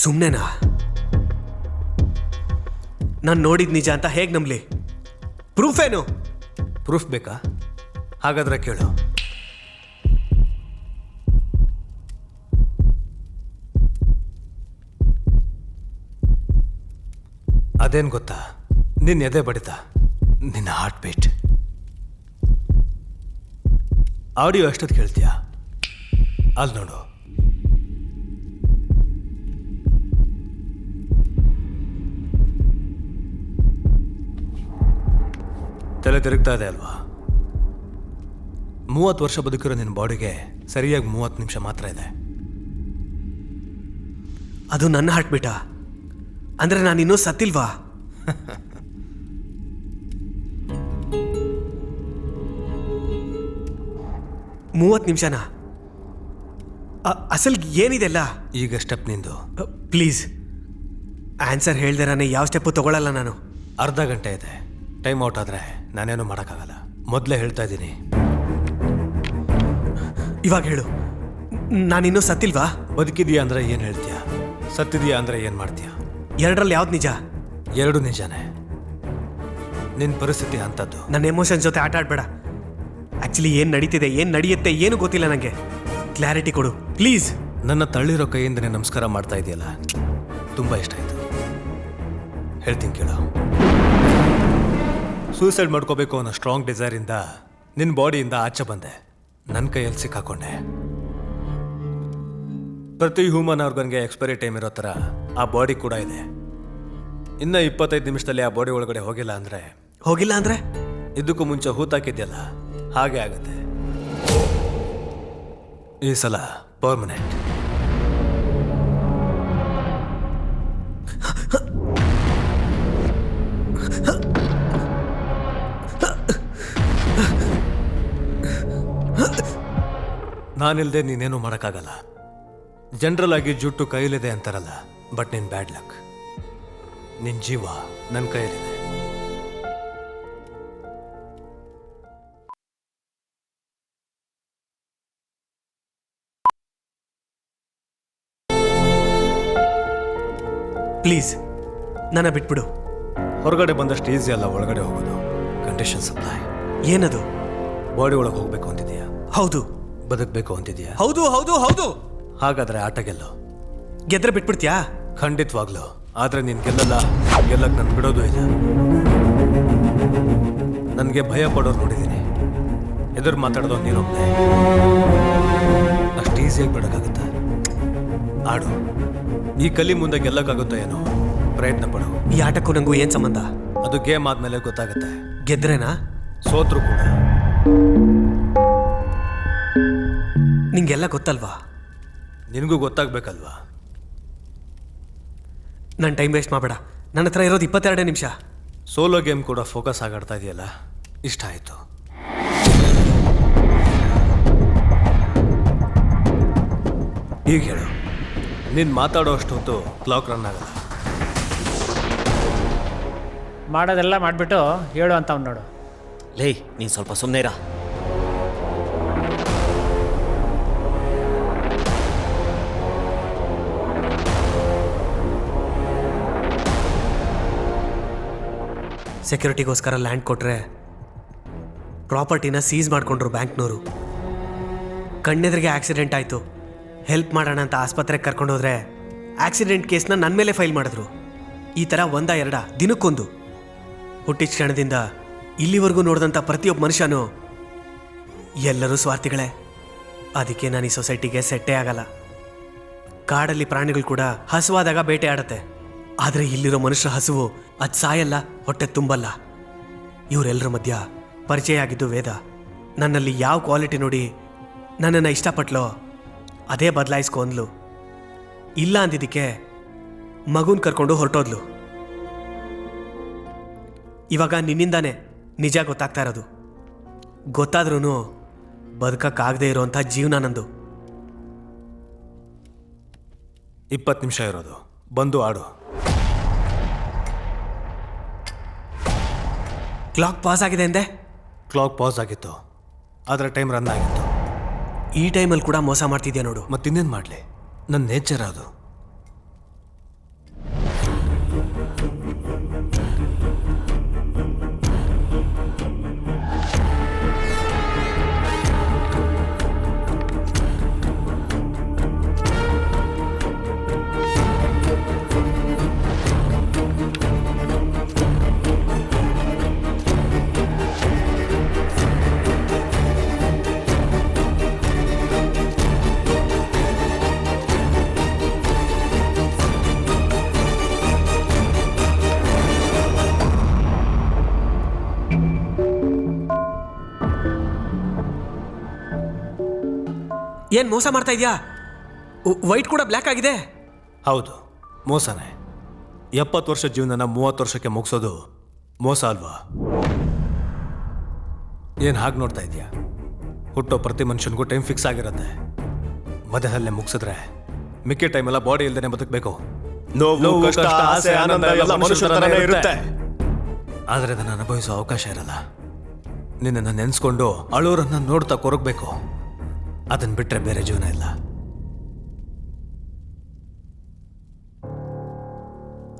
ಸುಮ್ಮನೆನಾ? ನಾನು ನೋಡಿದ್ ನಿಜ ಅಂತ ಹೇಗೆ ನಂಬಲಿ? ಪ್ರೂಫ್ ಏನು? ಪ್ರೂಫ್ ಬೇಕಾ? ಹಾಗಾದ್ರೆ ಕೇಳು. ಅದೇನು ಗೊತ್ತಾ? ನಿನ್ನ ಎದೆ ಬಡಿತ, ನಿನ್ನ ಹಾರ್ಟ್ ಬೀಟ್. ಆಡಿಯೋ ಎಷ್ಟೊತ್ತು ಕೇಳ್ತೀಯಾ? ಅಲ್ಲಿ ನೋಡು. ತಲೆ ತಿರುಗ್ತಾ ಇದೆ ಅಲ್ವಾ? 30 ವರ್ಷ ಬದುಕಿರೋ ನಿನ್ನ ಬಾಡಿಗೆ ಸರಿಯಾಗಿ 30 ನಿಮಿಷ ಮಾತ್ರ ಇದೆ. ಅದು ನನ್ನ ಹಾರ್ಟ್ ಬೀಟಾ? ಅಂದ್ರೆ ನಾನು ಇನ್ನೂ ಸತ್ತಿಲ್ವಾ? ಮೂವತ್ತು ನಿಮಿಷನಾ? ಅಸಲ್ ಏನಿದೆಲ್ಲ? ಈಗ ಸ್ಟೆಪ್ ನಿಂದು. ಪ್ಲೀಸ್ ಆನ್ಸರ್ ಹೇಳ್ದಿರಾನೆ ಯಾವ ಸ್ಟೆಪ್ಪು ತಗೊಳ್ಳಲ್ಲ ನಾನು. ಅರ್ಧ ಗಂಟೆ ಇದೆ. ಟೈಮ್ ಔಟ್ ಆದರೆ ನಾನೇನು ಮಾಡೋಕ್ಕಾಗಲ್ಲ. ಮೊದಲೇ ಹೇಳ್ತಾ ಇದ್ದೀನಿ. ಇವಾಗ ಹೇಳು, ನಾನಿನ್ನೂ ಸತ್ತಿಲ್ವಾ? ಬದುಕಿದೀಯಾ ಅಂದರೆ ಏನು ಹೇಳ್ತೀಯಾ? ಸತ್ತಿದೀಯಾ ಅಂದರೆ ಏನು ಮಾಡ್ತೀಯಾ? ಎರಡರಲ್ಲಿ ಯಾವ್ದು ನಿಜ? ಎರಡು ನಿಜಾನೇ. ನಿನ್ನ ಪರಿಸ್ಥಿತಿ ಅಂಥದ್ದು. ನನ್ನ ಎಮೋಷನ್ಸ್ ಜೊತೆ ಆಟ ಆಡಬೇಡ. ಆ್ಯಕ್ಚುಲಿ ಏನು ನಡೀತಿದೆ, ಏನು ನಡೆಯುತ್ತೆ ಏನು ಗೊತ್ತಿಲ್ಲ ನನಗೆ. ಕ್ಲಾರಿಟಿ ಕೊಡು ಪ್ಲೀಸ್. ನನ್ನ ತಳ್ಳಿರೋ ಕೈಯಿಂದನೇ ನಮಸ್ಕಾರ ಮಾಡ್ತಾ ಇದೆಯಲ್ಲ, ತುಂಬ ಇಷ್ಟ ಆಯಿತು. ಹೇಳ್ತೀನಿ ಕೇಳು. ಸೂಸೈಡ್ ಮಾಡ್ಕೋಬೇಕು ಅನ್ನೋ ಸ್ಟ್ರಾಂಗ್ ಡಿಸೈರಿಂದ ನಿನ್ನ ಬಾಡಿಯಿಂದ ಆಚೆ ಬಂದೆ. ನನ್ನ ಕೈಯಲ್ಲಿ ಸಿಕ್ಕಾಕೊಂಡೆ. ಪ್ರತಿ ಹ್ಯೂಮನ್ ಆರ್ಗನ್ಗೆ ಎಕ್ಸ್ಪೈರಿ ಟೈಮ್ ಇರೋ ಥರ ಆ ಬಾಡಿ ಕೂಡ ಇದೆ. ಇನ್ನು 25 ನಿಮಿಷದಲ್ಲಿ ಆ ಬಾಡಿ ಒಳಗಡೆ ಹೋಗಿಲ್ಲ ಅಂದರೆ ಇದಕ್ಕೂ ಮುಂಚೆ ಹೂತಾಕಿದ್ಯಲ್ಲ ಹಾಗೆ ಆಗುತ್ತೆ. ಈ ಸಲ ಪರ್ಮನೆಂಟ್. ನಾನಿಲ್ಲದೆ ನೀನೇನು ಮಾಡೋಕ್ಕಾಗಲ್ಲ. ಜನರಲ್ ಆಗಿ ಜುಟ್ಟು ಕೈಲಿದೆ ಅಂತಾರಲ್ಲ, ಬಟ್ ನಿನ್ನ ಬ್ಯಾಡ್ ಲಕ್. ನಿನ್ನ ಜೀವ ನನ್ನ ಕೈಯಲ್ಲಿದೆ. ಪ್ಲೀಸ್ ನನ್ನ ಬಿಟ್ಬಿಡು. ಹೊರಗಡೆ ಬಂದಷ್ಟು ಈಸಿ ಅಲ್ಲ ಒಳಗಡೆ ಹೋಗೋದು. Condition supply. ಏನದು? ಬಾಡಿ ಒಳಗೆ ಹೋಗ್ಬೇಕು ಅಂತಿದ್ಯಾ? ಹೌದು ಬದುಕಬೇಕು ಅಂತಿದ್ಯಾ? ಹೌದು ಹೌದು ಹೌದು. ಹಾಗಾದ್ರೆ ಆಟ ಗೆಲ್ಲು. ಗೆದ್ರೆ ಬಿಟ್ಬಿಡ್ತೀಯಾ? ಖಂಡಿತವಾಗ್ಲು. ಆದ್ರೆ ನೀನ್ ಗೆಲ್ಲಕ್ ನನ್ ಬಿಡೋದು ಇಲ್ಲ. ನನ್ಗೆ ಭಯ ಪಡೋರು ನೋಡಿದ್ದೀನಿ. ಎದುರು ಮಾತಾಡೋದು ನೀನೊಬ್ಬನೇ. ಅಷ್ಟು ಈಸಿಯಾಗಿ ಬಿಡೋಕ್ಕಾಗುತ್ತಾ? ಆಡು. ಈ ಕಲಿ ಮುಂದೆ ಗೆಲ್ಲಕ್ಕಾಗುತ್ತೋ ಏನೋ, ಪ್ರಯತ್ನ ಪಡು. ಈ ಆಟಕ್ಕೂ ನಂಗೂ ಏನ್ ಸಂಬಂಧ? ಅದು ಗೇಮ್ ಆದ್ಮೇಲೆ ಗೊತ್ತಾಗುತ್ತೆ. ಗೆದ್ರೇನಾ? ಸೋತ್ರು ಕೂಡ. ನಿಂಗೆಲ್ಲ ಗೊತ್ತಲ್ವಾ? ನಿನಗೂ ಗೊತ್ತಾಗ್ಬೇಕಲ್ವಾ? ನನ್ನ ಟೈಮ್ ವೇಸ್ಟ್ ಮಾಡಬೇಡ. ನನ್ನ ಹತ್ರ ಇರೋದು 22 ನಿಮಿಷ. ಸೋಲೋ ಗೇಮ್ ಕೂಡ ಫೋಕಸ್ ಆಗಾಡ್ತಾ ಇದೆಯಲ್ಲ, ಇಷ್ಟ ಆಯಿತು. ಈಗ ಹೇಳು, ನೀನು ಮಾತಾಡೋ ಅಷ್ಟೊತ್ತು ಕ್ಲಾಕ್ ರನ್ ಆಗಲ್ಲ. ಮಾಡೋದೆಲ್ಲ ಮಾಡಿಬಿಟ್ಟು ಹೇಳು ಅಂತ ಅವ್ನು ನೋಡು. ಲೇ, ನೀನು ಸ್ವಲ್ಪ ಸುಮ್ಮನೆ ಇರ. ಸೆಕ್ಯೂರಿಟಿಗೋಸ್ಕರ ಲ್ಯಾಂಡ್ ಕೊಟ್ರೆ ಪ್ರಾಪರ್ಟಿನ ಸೀಸ್ ಮಾಡಿಕೊಂಡ್ರು ಬ್ಯಾಂಕ್ನವರು. ಕಣ್ಣೆದ್ರಿಗೆ ಆಕ್ಸಿಡೆಂಟ್ ಆಯಿತು, ಹೆಲ್ಪ್ ಮಾಡೋಣ ಅಂತ ಆಸ್ಪತ್ರೆಗೆ ಕರ್ಕೊಂಡೋದ್ರೆ ಆಕ್ಸಿಡೆಂಟ್ ಕೇಸ್ನ ನನ್ನ ಮೇಲೆ ಫೈಲ್ ಮಾಡಿದ್ರು. ಈ ಥರ 1-2 ದಿನಕ್ಕೊಂದು. ಹುಟ್ಟಿದ ಕ್ಷಣದಿಂದ ಇಲ್ಲಿವರೆಗೂ ನೋಡಿದಂಥ ಪ್ರತಿಯೊಬ್ಬ ಮನುಷ್ಯನೂ ಎಲ್ಲರೂ ಸ್ವಾರ್ಥಿಗಳೇ. ಅದಕ್ಕೆ ನಾನು ಈ ಸೊಸೈಟಿಗೆ ಸೆಟ್ಟೇ ಆಗಲ್ಲ. ಕಾಡಲ್ಲಿ ಪ್ರಾಣಿಗಳು ಕೂಡ ಹಸುವಾದಾಗ ಬೇಟೆ ಆಡತ್ತೆ. ಆದರೆ ಇಲ್ಲಿರೋ ಮನುಷ್ಯರ ಹಸುವು ಅದು ಸಾಯಲ್ಲ, ಹೊಟ್ಟೆ ತುಂಬಲ್ಲ. ಇವರೆಲ್ಲರ ಮಧ್ಯ ಪರಿಚಯ ಆಗಿದ್ದು ವೇದ. ನನ್ನಲ್ಲಿ ಯಾವ ಕ್ವಾಲಿಟಿ ನೋಡಿ ನನ್ನನ್ನು ಇಷ್ಟಪಟ್ಲೋ ಅದೇ ಬದಲಾಯಿಸ್ಕೊ ಅಂದ್ಲು. ಇಲ್ಲ ಅಂದಿದ್ದಕ್ಕೆ ಮಗುನ ಕರ್ಕೊಂಡು ಹೊರಟೋದ್ಲು. ಇವಾಗ ನಿನ್ನಿಂದಾನೆ ನಿಜ ಗೊತ್ತಾಗ್ತಾ ಇರೋದು. ಗೊತ್ತಾದ್ರೂ ಬದುಕಕ್ಕಾಗದೇ ಇರೋವಂಥ ಜೀವನ ನಂದು. 20 ನಿಮಿಷ ಇರೋದು, ಬಂದು ಆಡು. ಕ್ಲಾಕ್ ಪಾಸ್ ಆಗಿದೆ ಅಂದೆ? ಕ್ಲಾಕ್ ಪಾಸ್ ಆಗಿತ್ತು, ಆದರೆ ಟೈಮ್ ರನ್ ಆಗಿತ್ತು. ಈ ಟೈಮಲ್ಲಿ ಕೂಡ ಮೋಸ ಮಾಡ್ತಿದ್ಯಾ ನೋಡು. ಮತ್ತಿನ್ನೇನು ಮಾಡಲಿ, ನನ್ನ ನೇಚರ್ ಅದು. ಏನು ಮೋಸ ಮಾಡ್ತಾ ಇದೆಯಾ? ವೈಟ್ ಕೂಡ ಬ್ಲ್ಯಾಕ್ ಆಗಿದೆ. ಹೌದು, ಮೋಸನೇ. 70 ವರ್ಷ ಜೀವನನ 30 ವರ್ಷಕ್ಕೆ ಮುಗಿಸೋದು ಮೋಸ ಅಲ್ವಾ? ಏನು ಹಾಗೆ ನೋಡ್ತಾ ಇದೆಯಾ? ಹುಟ್ಟೋ ಪ್ರತಿ ಮನುಷ್ಯನಿಗೂ ಟೈಮ್ ಫಿಕ್ಸ್ ಆಗಿರುತ್ತೆ. ಮಧ್ಯದಲ್ಲೇ ಮುಗಿಸಿದ್ರೆ ಮಿಕ್ಕಿ ಟೈಮೆಲ್ಲ ಬಾಡಿ ಇಲ್ದೇನೆ ಬದುಕಬೇಕು. ನೋವು, ಕಷ್ಟ, ಆಸೆ, ಆನಂದ ಎಲ್ಲ ಮನುಷ್ಯರ ಥರನೇ ಇರುತ್ತೆ. ಆದರೆ ಅದನ್ನು ಅನುಭವಿಸೋ ಅವಕಾಶ ಇರಲ್ಲ. ನಿನ್ನನ್ನು ನೆನೆಸ್ಕೊಂಡು ಅಳೋರನ್ನ ನೋಡ್ತಾ ಕೊರಗಬೇಕು. ಅದನ್ನು ಬಿಟ್ಟರೆ ಬೇರೆ ಜೀವನ ಇಲ್ಲ.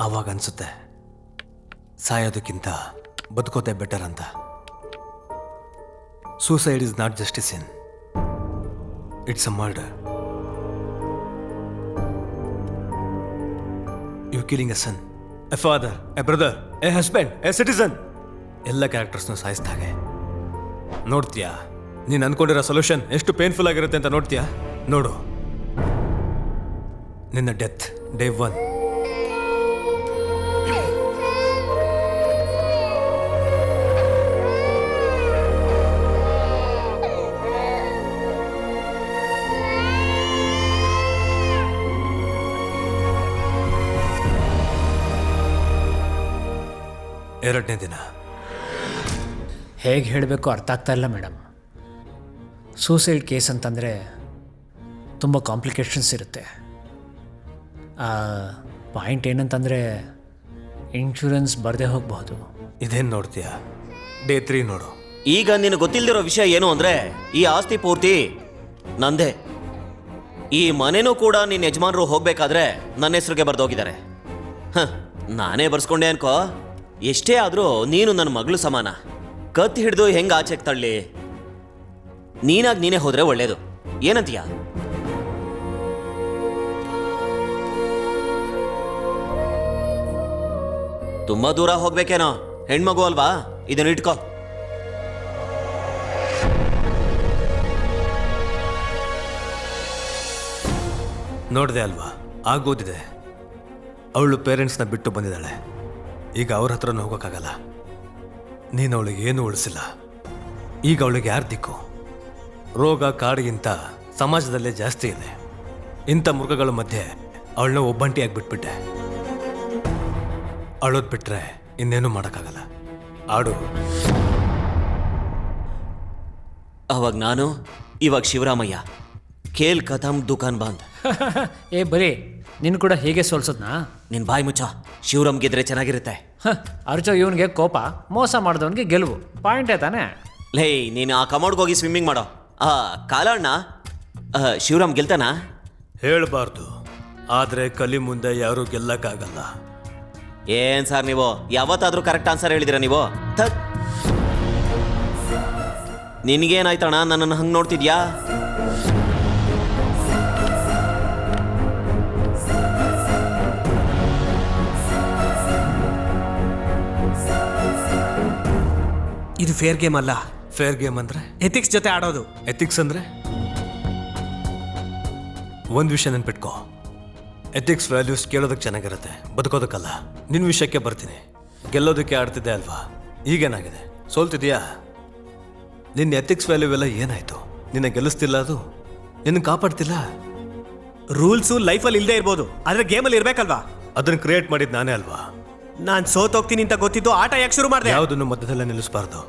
ಆವಾಗ ಅನ್ಸುತ್ತೆ ಸಾಯೋದಕ್ಕಿಂತ ಬದುಕೋದೇ ಬೆಟರ್ ಅಂತ. Suicide is not just a sin, it's a murder. You killing a son, a father, a brother, a husband, a citizen. ಎಲ್ಲ ಕ್ಯಾರೆಕ್ಟರ್ಸ್ನು ಸಾಯಿಸ್ದ ಹಾಗೆ. ನೋಡ್ತೀಯಾ ನೀನು ಅನ್ಕೊಂಡಿರೋ ಸೊಲ್ಯೂಷನ್ ಎಷ್ಟು ಪೇನ್ಫುಲ್ ಆಗಿರುತ್ತೆ ಅಂತ? ನೋಡ್ತೀಯಾ? ನೋಡು, ನಿನ್ನ ಡೆತ್ ಡೇ 1. ಎರಡನೇ ದಿನ. ಹೇಗೆ ಹೇಳಬೇಕು ಅರ್ಥ ಆಗ್ತಾ ಇಲ್ಲ ಮೇಡಮ್. ಸೂಸೈಡ್ ಕೇಸ್ ಅಂತಂದರೆ ತುಂಬ ಕಾಂಪ್ಲಿಕೇಶನ್ಸ್ ಇರುತ್ತೆ. ಪಾಯಿಂಟ್ ಏನಂತಂದರೆ ಇನ್ಶೂರೆನ್ಸ್ ಬರದೇ ಹೋಗಬಹುದು. ಇದೇನು ನೋಡ್ತೀಯಾ? ಡೇ 3 ನೋಡು. ಈಗ ನಿನಗೆ ಗೊತ್ತಿಲ್ಲದಿರೋ ವಿಷಯ ಏನು ಅಂದರೆ, ಈ ಆಸ್ತಿ ಪೂರ್ತಿ ನಂದೇ. ಈ ಮನೆನೂ ಕೂಡ ನಿನ್ನ ಯಜಮಾನರು ಹೋಗಬೇಕಾದ್ರೆ ನನ್ನ ಹೆಸರಿಗೆ ಬರೆದೋಗಿದ್ದಾರೆ. ನಾನೇ ಬರ್ಸ್ಕೊಂಡೆ ಅನ್ಕೋ. ಎಷ್ಟೇ ಆದರೂ ನೀನು ನನ್ನ ಮಗಳು ಸಮಾನ. ಕತ್ತಿ ಹಿಡಿದು ಹೆಂಗೆ ಆಚೆಗೆ ತಳ್ಳಿ? ನೀನಾಗಿ ನೀನೇ ಹೋದ್ರೆ ಒಳ್ಳೇದು. ಏನಂತೀಯ? ತುಂಬಾ ದೂರ ಹೋಗ್ಬೇಕೇನೋ? ಹೆಣ್ಮಗು ಅಲ್ವಾ? ಇದನ್ನ ಇಟ್ಕೋ. ನೋಡಿದೆ ಅಲ್ವಾ, ಆಗೋದಿದೆ. ಅವಳು ಪೇರೆಂಟ್ಸ್ನ ಬಿಟ್ಟು ಬಂದಿದ್ದಾಳೆ. ಈಗ ಅವ್ರ ಹತ್ರನೂ ಹೋಗೋಕ್ಕಾಗಲ್ಲ. ನೀನು ಅವಳಿಗೆ ಏನೂ ಉಳಿಸಿಲ್ಲ. ಈಗ ಅವಳಿಗೆ ಯಾರು ದಿಕ್ಕು? ರೋಗ ಕಾಡಿಗಿಂತ ಸಮಾಜದಲ್ಲೇ ಜಾಸ್ತಿ ಇದೆ. ಇಂಥ ಮೃಗಗಳ ಮಧ್ಯೆ ಅವಳನ್ನ ಒಬ್ಬಂಟಿಯಾಗಿ ಬಿಟ್ಬಿಟ್ಟೆ. ಅಳೋದು ಬಿಟ್ರೆ ಇನ್ನೇನು ಮಾಡೋಕ್ಕಾಗಲ್ಲ. ಆಡು. ಅವಾಗ ನಾನು, ಇವಾಗ ಶಿವರಾಮಯ್ಯ. ಖೇಲ್ ಖತಮ್ ದುಕಾನ್ ಬಂದ್. ಏ ಬರೀ ನಿನ್ನ ಕೂಡ ಹೀಗೆ ಸೋಲ್ಸದ್ನಾ? ನಿನ್ ಬಾಯಿ ಮುಚ್ಚ. ಶಿವರಾಮ್ ಗೆದ್ರೆ ಚೆನ್ನಾಗಿರುತ್ತೆ. ಅರ್ಜೋ ಇವನಿಗೆ ಕೋಪ, ಮೋಸ ಮಾಡಿದವನಿಗೆ ಗೆಲುವು. ಪಾಯಿಂಟೇ ತಾನೆ? ಲೇ, ನೀನು ಆ ಕಮೋಡ್ಗೆ ಹೋಗಿ ಸ್ವಿಮ್ಮಿಂಗ್ ಮಾಡೋ. ಕಾಲಣ್ಣ, ಶಿವರಾಮ್ ಗೆಲ್ತಾನ? ಹೇಳಬಾರ್ದು, ಆದರೆ ಕಲಿ ಮುಂದೆ ಯಾರೂ ಗೆಲ್ಲಕ್ಕಾಗಲ್ಲ. ಏನ್ ಸರ್ ನೀವು ಯಾವತ್ತಾದ್ರೂ ಕರೆಕ್ಟ್ ಆನ್ಸರ್ ಹೇಳಿದಿರ ನೀವು? ನಿನಗೇನಾಯ್ತಣ್ಣ ನನ್ನನ್ನು ಹಂಗೆ ನೋಡ್ತಿದ್ಯಾ? ಇದು ಫೇರ್ ಗೇಮ್ ಅಲ್ಲ. ಫೇರ್ ಗೇಮ್ ಅಂದ್ರೆ ಎಥಿಕ್ಸ್ ಜೊತೆ ಆಡೋದು. ಎಥಿಕ್ಸ್ ಅಂದ್ರೆ ಒಂದು ವಿಷಯ ನೆನ್ಪಿಟ್ಕೋ. ಎಥಿಕ್ಸ್ ವ್ಯಾಲ್ಯೂಸ್ ಕೇಳೋದಕ್ಕೆ ಚೆನ್ನಾಗಿರುತ್ತೆ, ಬದುಕೋದಕ್ಕಲ್ಲ. ನಿನ್ನ ವಿಷಯಕ್ಕೆ ಬರ್ತೀನಿ. ಗೆಲ್ಲೋದಕ್ಕೆ ಆಡ್ತಿದ್ದೆ ಅಲ್ವಾ? ಈಗೇನಾಗಿದೆ? ಸೋಲ್ತಿದ್ಯಾ? ನಿನ್ನ ಎಥಿಕ್ಸ್ ವ್ಯಾಲ್ಯೂ ಎಲ್ಲ ಏನಾಯ್ತು? ನಿನ್ನ ಗೆಲ್ಲಿಸ್ತಿಲ್ಲ, ಅದು ನಿನ್ನ ಕಾಪಾಡ್ತಿಲ್ಲ. ರೂಲ್ಸು ಲೈಫಲ್ಲಿ ಇಲ್ಲದೆ ಇರ್ಬೋದು, ಆದರೆ ಗೇಮಲ್ಲಿ ಇರಬೇಕಲ್ವಾ? ಅದನ್ನು ಕ್ರಿಯೇಟ್ ಮಾಡಿದ್ದು ನಾನೇ ಅಲ್ವಾ? ನಾನು ಸೋತೋಗ್ತೀನಿ ಅಂತ ಗೊತ್ತಿದ್ದು ಆಟ ಯಾಕೆ ಶುರು ಮಾಡಿದೆ? ಯಾವುದನ್ನು ಮಧ್ಯದಲ್ಲೇ ನಿಲ್ಲಿಸಬಾರ್ದು.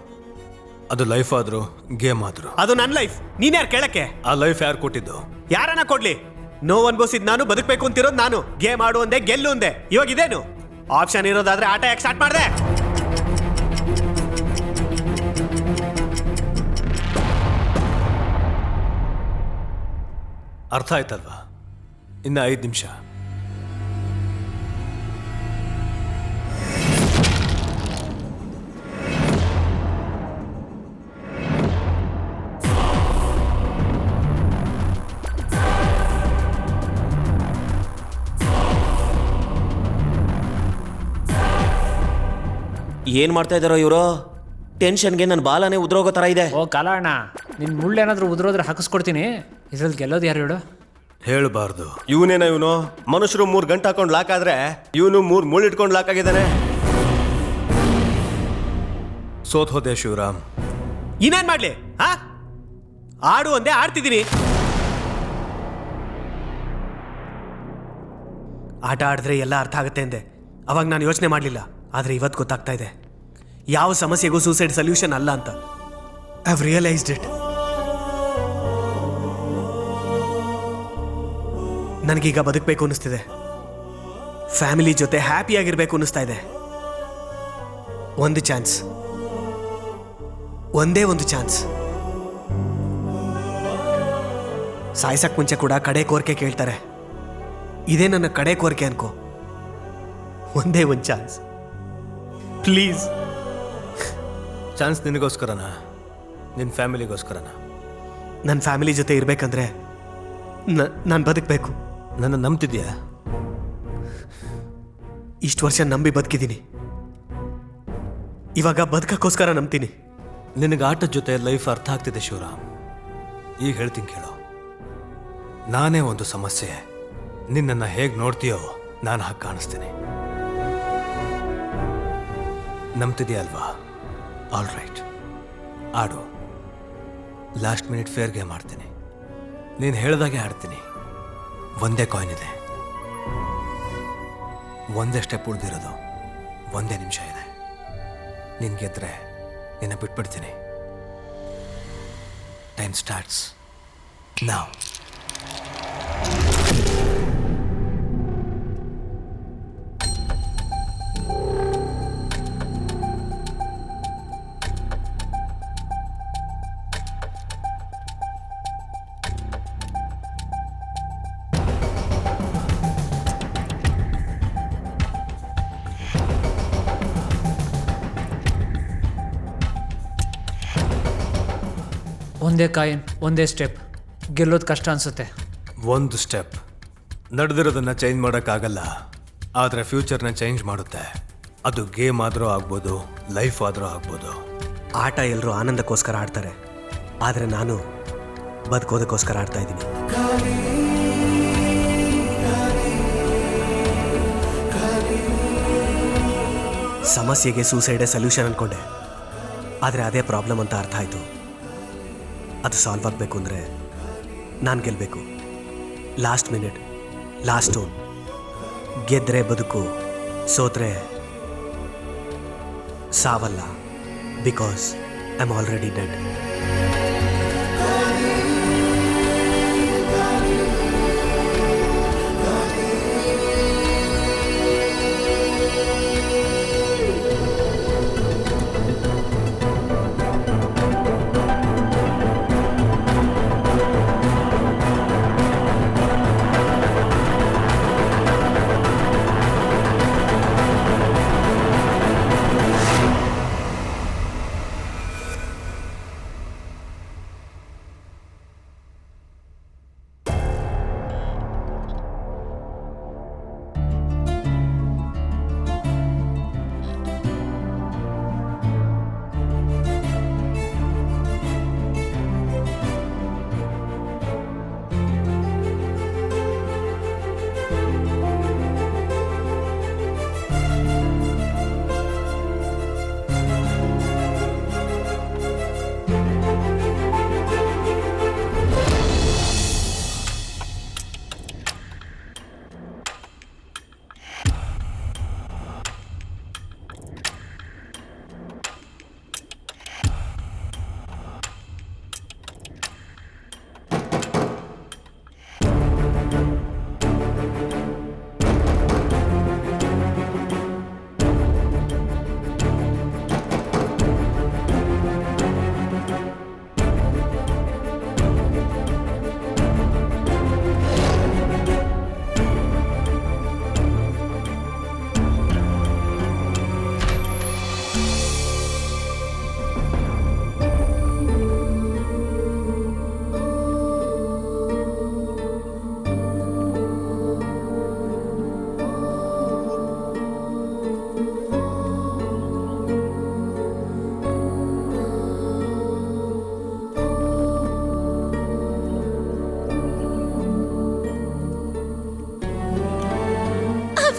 ಅದು ಲೈಫ್ ಆದರೂ ಗೇಮ್ ಆದರೂ. ಅದು ನನ್ನ ಲೈಫ್, ನೀನ್ಯಾರು ಕೇಳಕ್ಕೆ? ಆ ಲೈಫ್ ಯಾರು ಕೊಟ್ಟಿದ್ದು? ಯಾರನ್ನ ಕೊಡ್ಲಿ? ನೋವು ಅನ್ಭವಿಸಿದ್ ನಾನು, ಬದುಕಬೇಕು ಅಂತಿರೋದು ನಾನು. ಗೇಮ್ ಆಡು ಒಂದೇ, ಗೆಲ್ಲು ಒಂದೇ. ಇವಾಗ ಇದೇನು ಆಪ್ಷನ್ ಇರೋದಾದ್ರೆ ಆಟ ಯಾಕೆ ಸ್ಟಾರ್ಟ್ ಮಾಡಿದೆ? ಅರ್ಥ ಆಯ್ತಲ್ವಾ? ಇನ್ನು 5 ನಿಮಿಷ. ಏನ್ ಮಾಡ್ತಾ ಇದಾರೋ ಇವರು? ಟೆನ್ಷನ್ಗೆ ನನ್ನ ಬಾಲನೇ ಉದ್ರೋಗೋ ಥರ ಇದೆ. ಓ ಕಾಲಣ್ಣ, ನಿನ್ನ ಮುಳ್ಳೇನಾದ್ರೂ ಉದ್ರೋದ್ರೆ ಹಾಕಿಸ್ಕೊಡ್ತೀನಿ. ಇದ್ರಲ್ಲಿ ಗೆಲ್ಲೋದು ಯಾರು ಹೇಳು? ಹೇಳಬಾರ್ದು. ಇವನು ಮನುಷ್ಯರು 3 ಗಂಟೆ ಹಾಕೊಂಡು ಲಾಕ್ ಆದ್ರೆ ಇವನು 3 ಮುಳ್ಳು ಇಟ್ಕೊಂಡು ಲಾಕ್ ಆಗಿದ್ದಾನೆ. ಸೋತ್ ಹೋದೆ ಶಿವರಾಮ್. ಇನ್ನೇನ್ ಮಾಡ್ಲಿ? ಹಾ, ಆಡು ಒಂದೇ, ಆಡ್ತಿದ್ದೀನಿ. ಆಟ ಆಡಿದ್ರೆ ಎಲ್ಲ ಅರ್ಥ ಆಗುತ್ತೆ ಅಂದೆ. ಅವಾಗ ನಾನು ಯೋಚನೆ ಮಾಡಲಿಲ್ಲ, ಆದರೆ ಇವತ್ತು ಗೊತ್ತಾಗ್ತಾ ಇದೆ ಯಾವ ಸಮಸ್ಯೆಗೂ ಸೂಸೈಡ್ ಸೊಲ್ಯೂಷನ್ ಅಲ್ಲ ಅಂತ. I have realised it. ನನಗೀಗ ಬದುಕಬೇಕು ಅನ್ನಿಸ್ತಿದೆ. ಫ್ಯಾಮಿಲಿ ಜೊತೆ ಹ್ಯಾಪಿಯಾಗಿರ್ಬೇಕು ಅನ್ನಿಸ್ತಾ ಇದೆ. ಒಂದು ಚಾನ್ಸ್, ಒಂದೇ ಒಂದು ಚಾನ್ಸ್. ಸಾಯ್ಸಕ್ ಮುಂಚೆ ಕೂಡ ಕಡೆ ಕೋರಿಕೆ ಕೇಳ್ತಾರೆ. ಇದೇ ನನ್ನ ಕಡೆ ಕೋರಿಕೆ ಅನ್ಕೋ. ಒಂದೇ ಒಂದು ಚಾನ್ಸ್, ಪ್ಲೀಸ್. ಚಾನ್ಸ್ ನಿನಗೋಸ್ಕರನಾ? ನಿನ್ನ ಫ್ಯಾಮಿಲಿಗೋಸ್ಕರನಾ? ನನ್ನ ಫ್ಯಾಮಿಲಿ ಜೊತೆ ಇರಬೇಕಂದ್ರೆ ನಾನು ಬದುಕಬೇಕು. ನನ್ನ ನಂಬ್ತಿದ್ಯಾ? ಇಷ್ಟು ವರ್ಷ ನಂಬಿ ಬದುಕಿದ್ದೀನಿ, ಇವಾಗ ಬದುಕಕ್ಕೋಸ್ಕರ ನಂಬ್ತೀನಿ. ನಿನಗೆ ಆಟದ ಜೊತೆ ಲೈಫ್ ಅರ್ಥ ಆಗ್ತಿದೆ ಶಿವರಾಮ್. ಈಗ ಹೇಳ್ತೀನಿ ಕೇಳು. ನಾನೇ ಒಂದು ಸಮಸ್ಯೆ. ನಿನ್ನನ್ನು ಹೇಗೆ ನೋಡ್ತೀಯೋ ನಾನು ಹಾಗೆ ಕಾಣಿಸ್ತೀನಿ. ನಂಬ್ತಿದ್ಯಾ ಅಲ್ವಾ? ಆಲ್ ರೈಟ್, ಆಡು. ಲಾಸ್ಟ್ ಮಿನಿಟ್ ಫೇರ್ ಗೇಮ್ ಆಡ್ತೀನಿ. ನೀನು ಹೇಳ್ದಾಗೆ ಆಡ್ತೀನಿ. ಒಂದೇ ಕಾಯಿನ್ ಇದೆ, ಒಂದೇ ಸ್ಟೆಪ್ ಉಳಿದಿರೋದು, ಒಂದೇ ನಿಮಿಷ ಇದೆ. ನೀನು ಗೆದ್ರೆ ನಿನ್ನ ಬಿಟ್ಬಿಡ್ತೀನಿ. ಟೈಮ್ ಸ್ಟಾರ್ಟ್ಸ್ ನಾವ್. ಒಂದೇ ಕಾಯಿನ್ ಒಂದೇ ಸ್ಟೆಪ್, ಗೆಲ್ಲೋದು ಕಷ್ಟ ಅನಿಸುತ್ತೆ. ಒಂದು ಸ್ಟೆಪ್ ನಡೆದಿರೋದನ್ನ ಚೇಂಜ್ ಮಾಡೋಕ್ಕಾಗಲ್ಲ, ಆದರೆ ಫ್ಯೂಚರ್ನ ಚೇಂಜ್ ಮಾಡುತ್ತೆ. ಅದು ಗೇಮ್ ಆದರೂ ಆಗ್ಬೋದು, ಲೈಫ್ ಆದರೂ ಆಗ್ಬೋದು. ಆಟ ಎಲ್ಲರೂ ಆನಂದಕ್ಕೋಸ್ಕರ ಆಡ್ತಾರೆ, ಆದರೆ ನಾನು ಬದುಕೋದಕ್ಕೋಸ್ಕರ ಆಡ್ತಾ ಇದ್ದೀನಿ. ಸಮಸ್ಯೆಗೆ ಸೂಸೈಡೇ ಸೊಲ್ಯೂಷನ್ ಅಂದ್ಕೊಂಡೆ, ಆದರೆ ಅದೇ ಪ್ರಾಬ್ಲಮ್ ಅಂತ ಅರ್ಥ ಆಯಿತು. ಅದು ಸಾಲ್ವ್ ಆಗಬೇಕು ಅಂದರೆ ನಾನು ಗೆಲ್ಲಬೇಕು. Last minute, last tone. ಗೆದ್ದರೆ ಬದುಕು, ಸೋತ್ರೆ ಸಾವಲ್ಲ. Because I am already dead.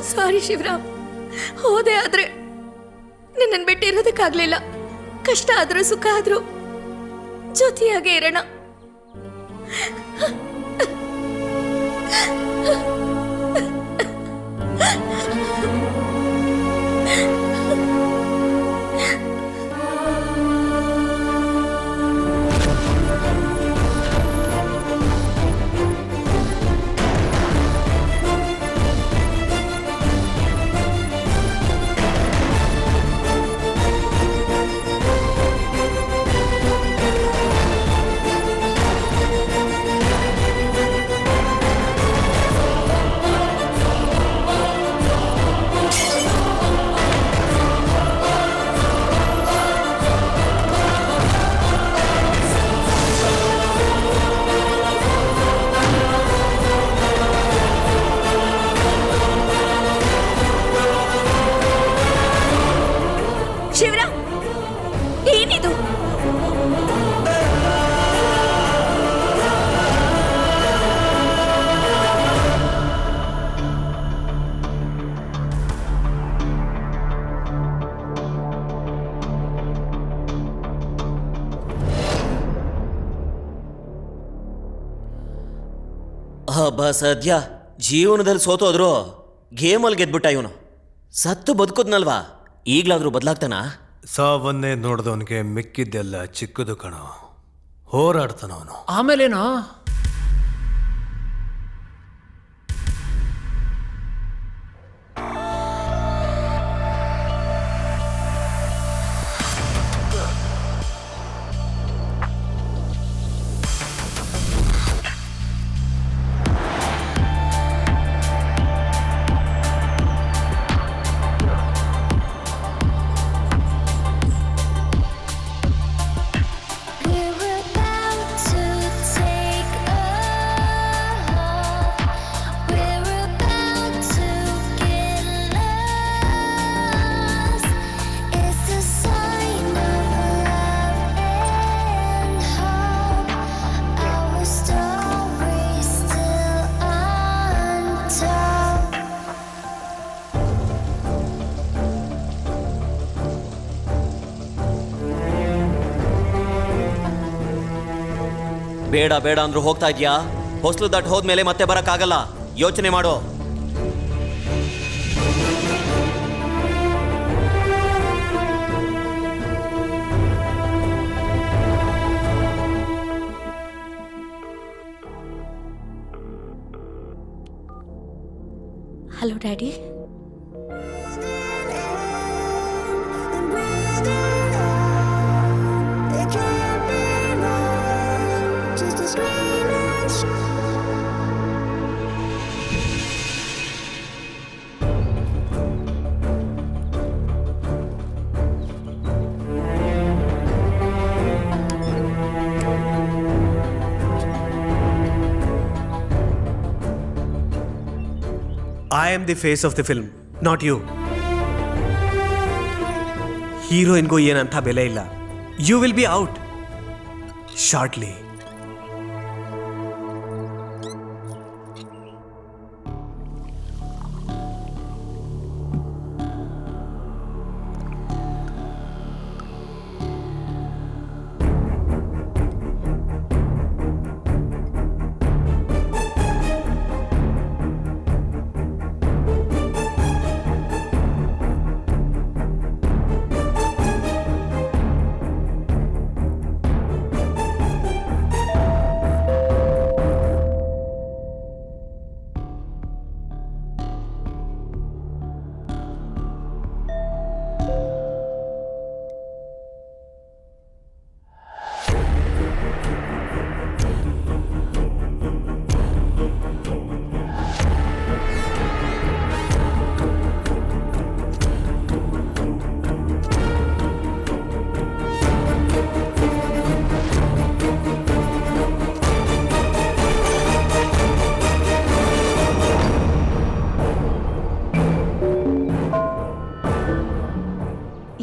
Sorry Shivaram, ಹೋದೆ ಆದ್ರೆ ನಿನ್ನನ್ನು ಬಿಟ್ಟಿರೋದಕ್ಕಾಗ್ಲಿಲ್ಲ. ಕಷ್ಟ ಆದ್ರೂ ಸುಖ ಆದ್ರೂ ಜೊತೆಯಾಗೆ ಇರೋಣ. ಶಿವರಾಮ್, ಏನಿದು? ಹಬ್ಬ ಸದ್ಯ ಜೀವನದಲ್ಲಿ ಸೋತೋದ್ರು ಗೇಮಲ್ಲಿ ಗೆದ್ಬಿಟ್ಟ ಇವನು. ಸತ್ತು ಬದುಕೋದ್ನಲ್ವಾ, ಈಗಲಾದ್ರೂ ಬದಲಾಗ್ತಾನಾ? ಸಾವನ್ನೇ ನೋಡಿದವನಿಗೆ ಮಿಕ್ಕಿದ್ದೆಲ್ಲ ಚಿಕ್ಕದು ಕಣೋ. ಹೋರಾಡ್ತಾನವನು. ಆಮೇಲೇನೋ? We're about ಬೇಡ ಬೇಡ ಅಂದ್ರೂ ಹೋಗ್ತಾ ಇದ್ಯಾ? ಹೊಸ್ಲು ದಾಟ್ ಹೋದ್ಮೇಲೆ ಮತ್ತೆ ಬರಕ್ಕಾಗಲ್ಲ. ಯೋಚನೆ ಮಾಡೋ. Hello daddy. I am the face of the film, not you. ಹೀರೋಯಿನ್ಗೂ ಏನಂಥ ಬೆಲೆ ಇಲ್ಲ. You will be out shortly.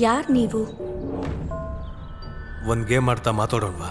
ಯಾರು ನೀವು? ಒಂದು ಗೇಮ್ ಆಡ್ತಾ ಮಾತಾಡೋಣವಾ?